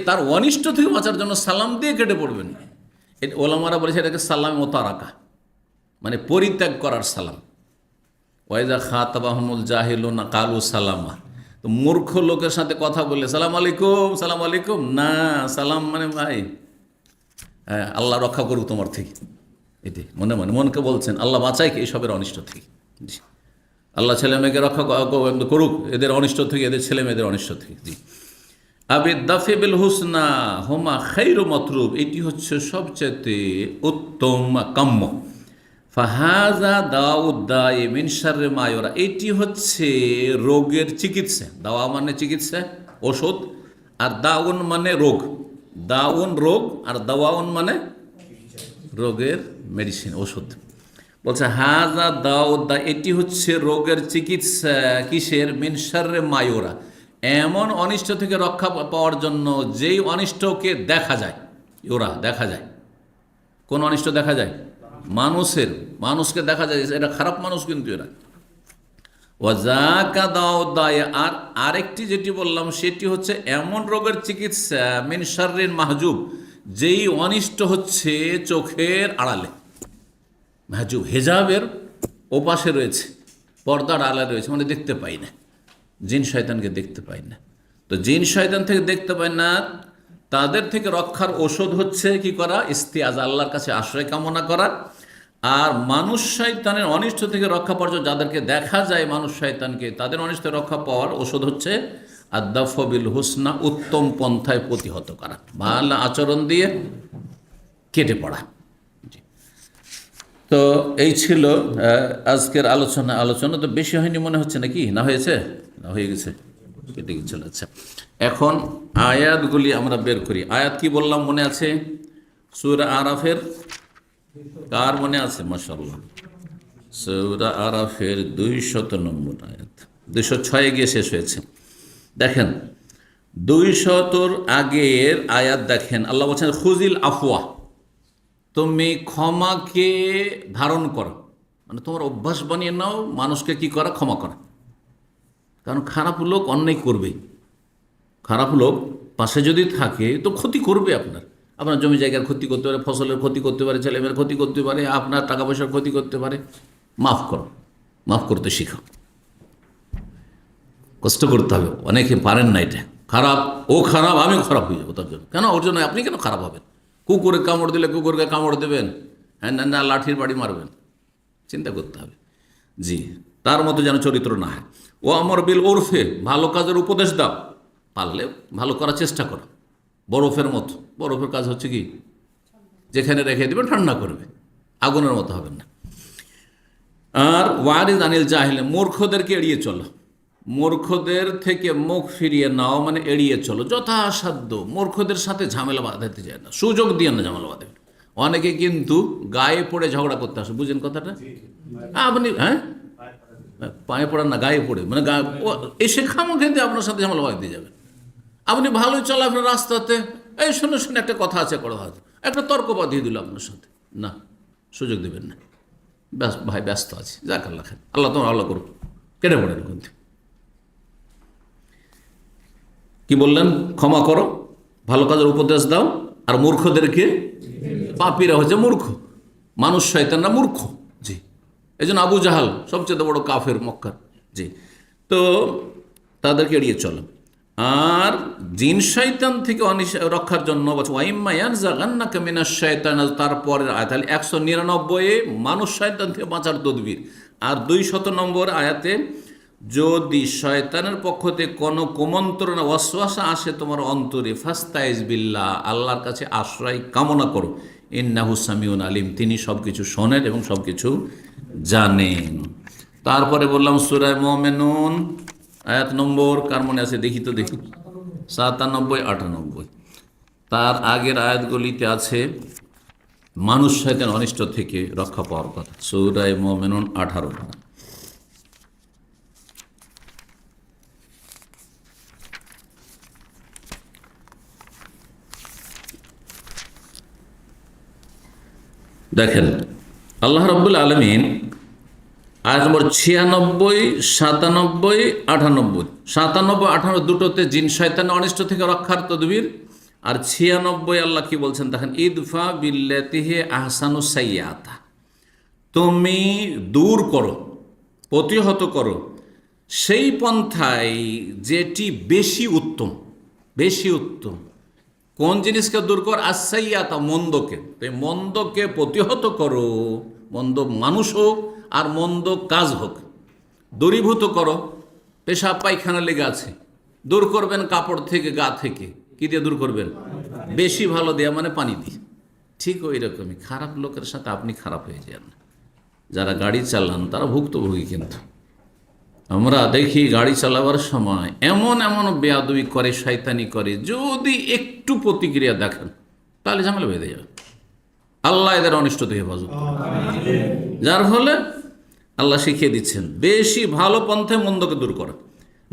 [SPEAKER 1] তার অনিষ্ট থেকে বাঁচার জন্য সালাম দিয়ে কেটে পড়বেন। ওলামারা বলেছে এটাকে সালাম মোতারাকা, মানে পরিত্যাগ করার সালাম। ওয়াইজা খাতাবাহুমুল জাহিলুনা কালু সালামা, তো মূর্খ লোকের সাথে কথা বললে সালাম আলাইকুম না, সালাম মানে ভাই হ্যাঁ আল্লাহ রক্ষা করুক তোমার থেকে, এটি মনকে বলছেন আল্লাহ বাঁচাইকে এইসবের অনিষ্ট থেকে। জি, আল্লাহ ছেলে মেয়েকে রক্ষা করুক এদের অনিষ্ট থেকে, এদের ছেলে মেয়েদের অনিষ্ট থেকে। জি, আবিদ্দাফি বিল হুসনা হুমা খাইরু মাতরুব, এটি হচ্ছে সবচেয়ে উত্তম কাম্য। ফাহাজা দাউদ্দায়ে মিন শাররি মা ইউরা, এটি হচ্ছে রোগের চিকিৎসা। দাওয়া মানে চিকিৎসা, ওষুধ, আর দাউন মানে রোগ, দাউন রোগ, আর দাওয়াউন মানে রোগের মেডিসিন, ওষুধ। বলছে হাজা দাউদ্দা, এটি হচ্ছে রোগের চিকিৎসা। কিসের? মিন শাররি মা ইউরা, এমন অনিষ্ট থেকে রক্ষা পাওয়ার জন্য যেই অনিষ্টকে দেখা যায়। ইউরা দেখা যায়। কোন অনিষ্ট দেখা যায়? মানুষকে দেখা যায়, এটা খারাপ মানুষ কিন্তু এরা। ওয়াজাকা দাউদ্দায়, আর আরেকটি যেটি বললাম সেটি হচ্ছে এমন রোগের চিকিৎসা মিন শাররিন মাহজুব, যেই অনিষ্ট হচ্ছে চোখের আড়ালে। মাহজুব হেজাবের ওপাশে রয়েছে, পর্দার আড়ালে রয়েছে, মানে দেখতে পাই না, জিন শয়তানকে দেখতে পাই না। তো জিন শয়তান থেকে দেখতে পাই না, তাদের থেকে রক্ষার ঔষধ হচ্ছে কি করা? ইস্তিআজা, আল্লাহর কাছে আশ্রয় কামনা করা। আর মানুষ শয়তানের অনিষ্ট থেকে রক্ষা পাওয়ার জন্য যাদেরকে দেখা যায় মানুষ শয়তানকে, তাদের অনিষ্ট থেকে রক্ষা পাওয়ার ঔষধ হচ্ছে আদাফ বিল হুসনা, উত্তম পন্থায় প্রতিহত করা, ভালো আচরণ দিয়ে কেটে পড়া। তো এই ছিল আজকের আলোচনা তো বেশি হয়নি মনে হচ্ছে, নাকি? না হয়েছে? না হয়ে গেছে, কেটে গেছিল। আচ্ছা, এখন আয়াতগুলি আমরা বের করি। আয়াত কি বললাম মনে আছে? সূরা আরাফের, কার মনে আছে? মাশাআল্লাহ, সূরা আরাফের 200 নম্বর আয়াত, 206 গিয়ে শেষ হয়েছে। দেখেন 200 আগের আয়াত দেখেন, আল্লাহ বলছেন খুজিল আফওয়া, তুমি ক্ষমাকে ধারণ করো, মানে তোমার অভ্যাস বানিয়ে নাও মানুষকে কি করা? ক্ষমা করা। কারণ খারাপ লোক অন্যায় করবে, খারাপ লোক পাশে যদি থাকে তো ক্ষতি করবে, আপনার জমি জায়গার ক্ষতি করতে পারে, ফসলের ক্ষতি করতে পারে, ছেলেমেয়ের ক্ষতি করতে পারে, আপনার টাকা পয়সার ক্ষতি করতে পারে। মাফ করো, মাফ করতে শিখো। কষ্ট করতে হবে, অনেকে পারেন না এটা। খারাপ, ও খারাপ, আমিও খারাপ হয়ে যাবো তার জন্য। কেন? ওর জন্য আপনি কেন খারাপ হবেন? কুকুরে কামড় দিলে কুকুরকে কামড় দেবেন, হ্যাঁ না লাঠির বাড়ি মারবেন? চিন্তা করতে হবে। জি, তার মতো যেন চরিত্র না হয়। ও আমর বিল ওরফে, ভালো কাজের উপদেশ দাও, পারলে ভালো করার চেষ্টা করো। বরফের মতো, বরফের কাজ হচ্ছে কি? যেখানে রেখে দেবে ঠান্ডা করবে, আগুনের মতো হবেন না। আর ওয়ারিদ আনিল জাহিল, মূর্খদেরকে এড়িয়ে চলো, মূর্খদের থেকে মুখ ফিরিয়ে নাও, মানে এড়িয়ে চলো যথাসাধ্য। মূর্খদের সাথে ঝামেলা বাঁধাতে যায় না, সুযোগ দিয়ে না ঝামেলা বাঁধে। অনেকে কিন্তু গায়ে পড়ে ঝগড়া করতে আসে, বুঝেন কথাটা? আপনি হ্যাঁ পায়ে পড়ান না, গায়ে পড়ে, মানে এসে খামো খেতে আপনার সাথে ঝামেলা বাঁধতে যাবে। আপনি ভালোই চলাফেরা রাস্তাতে, এই শুনে শুনে একটা কথা আছে, একটা তর্ক বাঁধিয়ে দিল আপনার সাথে, না, সুযোগ দেবেন না। ভাই ব্যস্ত আছে, যাক আল্লাহ খান, আল্লাহ তোমার আল্লাহ করুক, কেটে পড়েন। কিন্তু কি বললেন? ক্ষমা করো, ভালো কাজের উপদেশ দাও, আর মূর্খদেরকে, পাপীরা হচ্ছে মূর্খ, মানুষ শয়তানরা মূর্খ। জি, এই জন্য আবু জাহাল সবচেয়ে বড় কাফের মক্কার। জি, তো তাদেরকে এড়িয়ে চলো। আর জিন শয়তান থেকে রক্ষার জন্য তারপরের আয়াত 199 মানুষ শয়তান থেকে বাঁচার তদবির। আর 200 নম্বর আয়াতে যদি শয়তানের পক্ষ থেকে কোনো কুমন্ত্রণা ওয়াসওয়াসা আসে তোমার অন্তরে, ফাস্তাইজ বিল্লাহ, আল্লাহর কাছে আশ্রয় কামনা করো, ইন্নাহু সামিউন আলিম, তিনি সব কিছু শোনেন এবং সব কিছু জানেন। তারপরে বললাম সূরা মুমিনুন আয়াত নম্বর, কার মনে আছে? দেখি 97, 98। তার আগের আয়াতগুলিতে আছে মানুষ শয়তান অনিষ্ট থেকে রক্ষা পাওয়ার কথা। সূরা মুমিনুন 18। দেখেন আল্লাহ রাব্বুল আলামিন আয়াত নম্বর 96, 97, 98। 97, 98 দুটোতে জিন শয়তান অনিষ্ট থেকে রক্ষার তদবির। আর 96 আল্লাহ কি বলছেন দেখেন, ইদফা বিল্লাতিহি আহসানু সাইয়্যাতা, তুমি দূর করো, প্রতিহত করো সেই পন্থায় যেটি বেশি উত্তম। বেশি উত্তম কোন জিনিসকে দূর কর? আসাইয়াতা, মন্দকে। তাই মন্দকে প্রতিহত করো, মন্দ মানুষ হোক আর মন্দ কাজ হোক, দূরীভূত করো। পেশাব পায়খানা লেগে আছে, দূর করবেন কাপড় থেকে, গা থেকে। কি দিয়ে দূর করবেন? বেশি ভালো দেয়া, মানে পানি দিয়ে। ঠিক ওই রকমই খারাপ লোকের সাথে আপনি খারাপ হয়ে যান। যারা গাড়ি চালান তারা ভুক্তভোগী, কিন্তু আমরা দেখি গাড়ি চালাবার সময় এমন এমন বেয়াদবি করে, শয়তানি করে, যদি একটু প্রতিক্রিয়া দেখেন তাহলে ঝামেলা বেঁধে যাবে। আল্লাহ এদের অনিষ্ট থেকে হেফাজত করুন। যার ফলে আল্লাহ শিখিয়ে দিচ্ছেন বেশি ভালো পন্থায় মন্দকে দূর করা।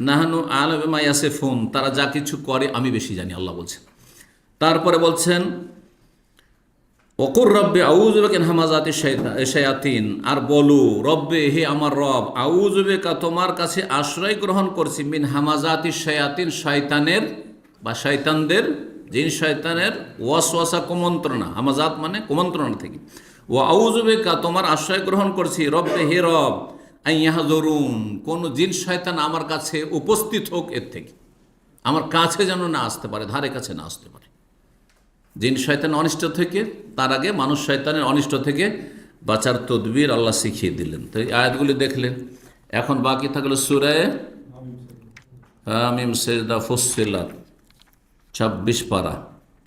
[SPEAKER 1] নাহানু আলমা ইয়াসিফুন, তারা যা কিছু করে আমি বেশি জানি, আল্লাহ বলছেন। তারপরে বলছেন ওকুর রব্বে আউযু বিকা মিন হামাযাতি শায়াতিন, আর বলো রব্বে, হে আমার রব, আউযু বিকা, তোমার কাছে আশ্রয় গ্রহণ করছি, মিন হামাযাতি শায়াতিন, শয়তানের বা শয়তানদের, জিন শয়তানের ওয়াসওয়াসা, কুমন্ত্রণা, হামাজাত মানে কুমন্ত্রণা থেকে। ও আউযু বিকা, তোমার আশ্রয় গ্রহণ করছি, রব্বে, হে রব, আন ইয়াহযুরুন, কোন জিন শয়তান আমার কাছে উপস্থিত হোক, এর থেকে আমার কাছে যেন না আসতে পারে, ধারে কাছে না আসতে পারে। জিন শয়তানের অনিষ্ট থেকে, তার আগে মানুষ শয়তানের অনিষ্ট থেকে বাঁচার তদবির আল্লাহ শিখিয়ে দিলেন। তো এই আয়াতগুলি দেখলেন। এখন বাকি থাকলো সূরা হামিম সেজদা ফুসসিলাত, 26 পারা,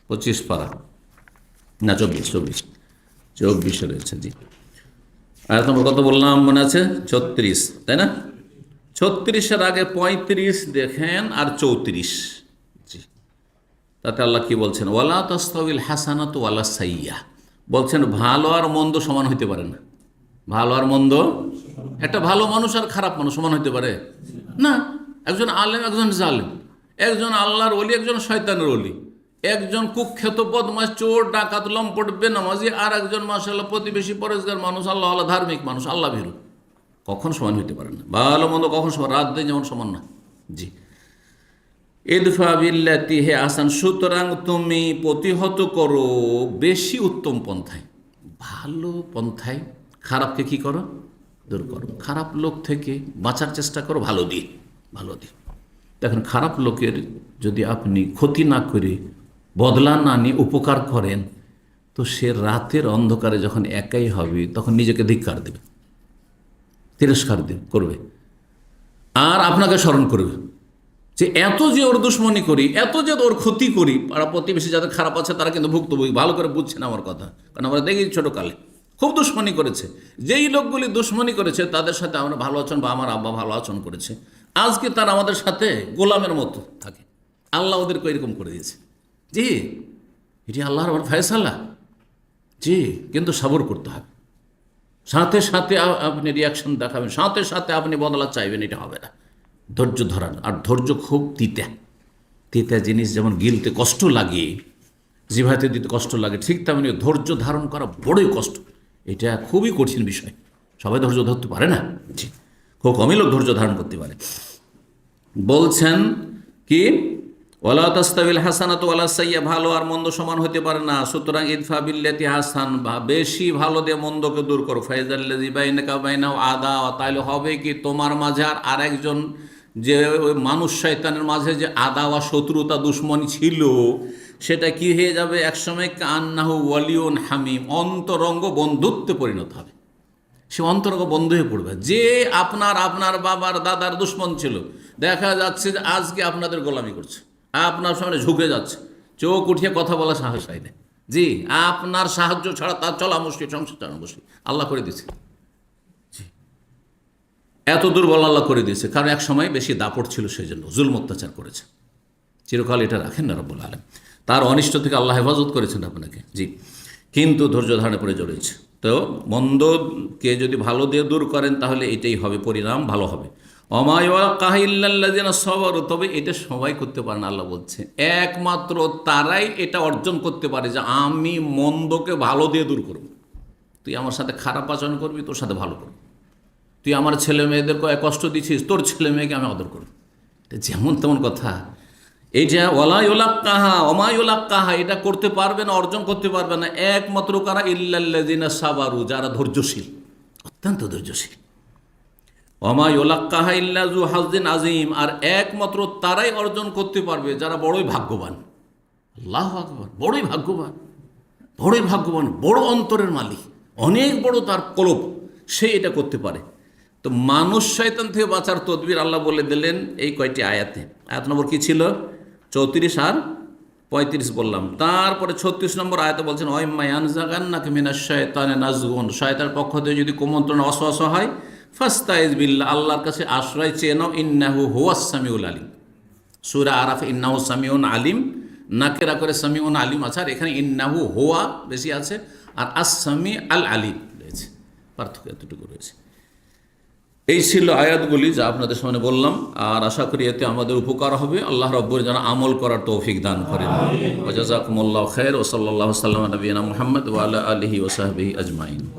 [SPEAKER 1] 25 পারা, না 24 রয়েছে। জি, আয়াত নম্বর কত বললাম মনে আছে? 36, তাই না? 36-এর আগে 35 দেখেন আর 34। জি, তাতে আল্লাহ কি বলছেন? ওয়ালা তাস্তাউল হাসানাতু ওয়ালা সাইয়্যা, বলছেন ভালো আর মন্দ সমান হইতে পারে না। ভালো আর মন্দ, একটা ভালো মানুষ আর খারাপ মানুষ সমান হইতে পারে না। একজন আলেম, একজন জালেম, একজন আল্লাহর ওলি, একজন শয়তানের ওলি, একজন কুখ্যাত বদমাশ, চোর, ডাকাত, লম্পট, বেনামাজি, আর একজন মাশাআল্লাহ প্রতিবেশী, পরেশগার মানুষ, আল্লাহ আল্লাহ ধার্মিক মানুষ, আল্লাহ ভীরু, কখন সমান হইতে পারে না। ভালো মন্দ কখন সমান, রাত দিন যেমন সমান না। জি, ইদফা বিল্লাতি হে আসান, সুতরাং তুমি প্রতিহত করো বেশি উত্তম পন্থায়, ভালো পন্থায় খারাপকে কি করো? দূর করো। খারাপ লোক থেকে বাঁচার চেষ্টা করো ভালো দিয়ে, ভালো দিয়ে। দেখেন, খারাপ লোকের যদি আপনি ক্ষতি না করে, বদলা না নিয়ে উপকার করেন, তো সে রাতের অন্ধকারে যখন একাই হবে তখন নিজেকে ধিক্কার দেবে, তিরস্কার করবে, আর আপনাকে স্মরণ করবে যে এত যে ওর দুশ্মনী করি, এত যে ওর ক্ষতি করি, পাড়া প্রতিবেশী যাদের খারাপ আছে তারা কিন্তু ভুক্তভোগী, ভালো করে বুঝছেন আমার কথা। কারণ আমরা দেখি ছোটোকালে খুব দুশ্মনী করেছে, যেই লোকগুলি দুশ্মনী করেছে তাদের সাথে আমরা ভালো আচরণ, বা আমার আব্বা ভালো আচরণ করেছে, আজকে তারা আমাদের সাথে গোলামের মতো থাকে। আল্লাহ ওদেরকে এরকম করে দিয়েছে। জি, এটি আল্লাহর আমার ফয়সালা। জি, কিন্তু সবর করতে হবে, সাথে সাথে আপনি রিয়াকশন দেখাবেন, সাথে সাথে আপনি বদলা চাইবেন, এটা হবে না। ধৈর্য ধরান, আর ধৈর্য খুব তিতা, তিতা জিনিস যেমন গিলতে কষ্ট লাগে, জিভাতে দিতে কষ্ট লাগে, ঠিক তেমনি ধৈর্য ধারণ করা বড়ই কষ্ট। এটা খুবই কঠিন বিষয়, সবাই ধৈর্য ধরতে পারে না। জি, খুব কমই লোক ধৈর্য ধারণ করতে পারে। বলছেন কি, ওয়ালা তাস্তাবিল হাসানাতু ওয়ালা সাইয়্যা, ভালো আর মন্দ সমান হতে পারে না, সুতরাং ইদফা বিল্লাতি হাসান, বেশি ভালো দিয়ে মন্দকে দূর করো। ফাইজাল্লাযী বাইনাকা ওয়া বাইনাহু আদাওয়া, তাইলে হবে কি তোমার মাঝে আর আরেকজন, যে ওই মানুষ শয়তানের মাঝে যে আদাওয়া, শত্রুতা, দুশ্মনী ছিল, সেটা কি হয়ে যাবে একসময়? কান্নাহু ওয়ালিউন হামিম, অন্তরঙ্গ বন্ধুত্বে পরিণত হবে। সে অন্তরঙ্গ বন্ধু হয়ে পড়বে। যে আপনার বাবার দাদার দুশ্মন ছিল, দেখা যাচ্ছে যে আজকে আপনাদের গোলামি করছে, আপনার সামনে ঝুঁকে যাচ্ছে, চোখ উঠিয়ে কথা বলা সাহস হয় না। জি, আপনার সাহায্য ছাড়া তার চলা মুশকিল, সংসার চালানো মুশকিল, আল্লাহ করে দিয়েছে। জি, এত দুর্বল আল্লাহ করে দিয়েছে, কারণ এক সময় বেশি দাপট ছিল, সেই জন্য জুলম অত্যাচার করেছে। চিরকাল এটা রাখেন না রব্বুল আলামিন, তার অনিষ্ট থেকে আল্লাহ হেফাজত করেছেন আপনাকে। জি, কিন্তু ধৈর্য ধারণে পড়ে জড়িয়েছে। তো মন্দকে যদি ভালো দিয়ে দূর করেন তাহলে এটাই হবে, পরিণাম ভালো হবে। অমায়ুয়াক্কাহা ইল্লাল্লাযিনা সাবারু, তবে এটা সবাই করতে পারে না। আল্লাহ বলছে একমাত্র তারাই এটা অর্জন করতে পারে যে আমি মন্দকে ভালো দিয়ে দূর করব। তুই আমার সাথে খারাপ আচরণ করবি, তোর সাথে ভালো করবি। তুই আমার ছেলে মেয়েদের কষ্ট দিচ্ছিস, তোর ছেলে মেয়েকে আমি আদর করব। এটা যেমন তেমন কথা। এইটা ওয়ালা ইউলাক্কাহা ওমা ইউলাক্কাহা, এটা করতে পারবে না, অর্জন করতে পারবে না একমাত্র কারা? ইল্লাল্লাযিনা সাবারু, যারা ধৈর্যশীল, অত্যন্ত ধৈর্যশীল। ওমা ইউলাক্কাহা ইল্লা যু হাযিন আযীম, আর একমাত্র তারাই অর্জন করতে পারবে যারা বড়ই ভাগ্যবান। আল্লাহু আকবার, বড়ই ভাগ্যবান, বড়ই ভাগ্যবান, বড় অন্তরের মালিক, অনেক বড় তার কলব, সে এটা করতে পারে। তো মানুষ শয়তান থেকে বাঁচার তদবির আল্লাহ বলে দিলেন এই কয়টি আয়াতে। আয়াত নম্বর কি ছিল? 34 আর 35 বললাম। তারপরে 36 নম্বর আয়াতে বলছেন ওয়াইম্মা ইয়ানজাগান্নাকা মিনাশ শাইতানি নাজগুন, শয়তানের পক্ষ থেকে যদি কুমন্ত্রণা, ওয়াসওয়াসা হয়, ফাস্তাইজ বিল্লাহ, আল্লাহর কাছে আশ্রয় চেয়ে নাও, ইন্নাহু হুয়াস সামিউল আলিম। সূরা আরাফ ইন্নাহু সামিউন আলিম, নাকেরা করে সামিউন আলিম আছে, আর এখানে ইন্নাহু হুয়া বেশি আছে, আর আস সামি আল আলিম রয়েছে, পার্থক্য এতটুকু রয়েছে। এই ছিল আয়াতগুলি যা আপনাদের সামনে বললাম, আর আশা করি এতে আমাদের উপকার হবে। আল্লাহ রাব্বুল যেন আমল করার তৌফিক দান করেন। ওয়া জাযাকুমুল্লাহু খাইর ওয়া সাল্লাল্লাহু সাল্লাম আলা নবিয়িনা মুহাম্মদ ওয়া আলা আলিহি ওয়া সাহবিহি আজমাইন।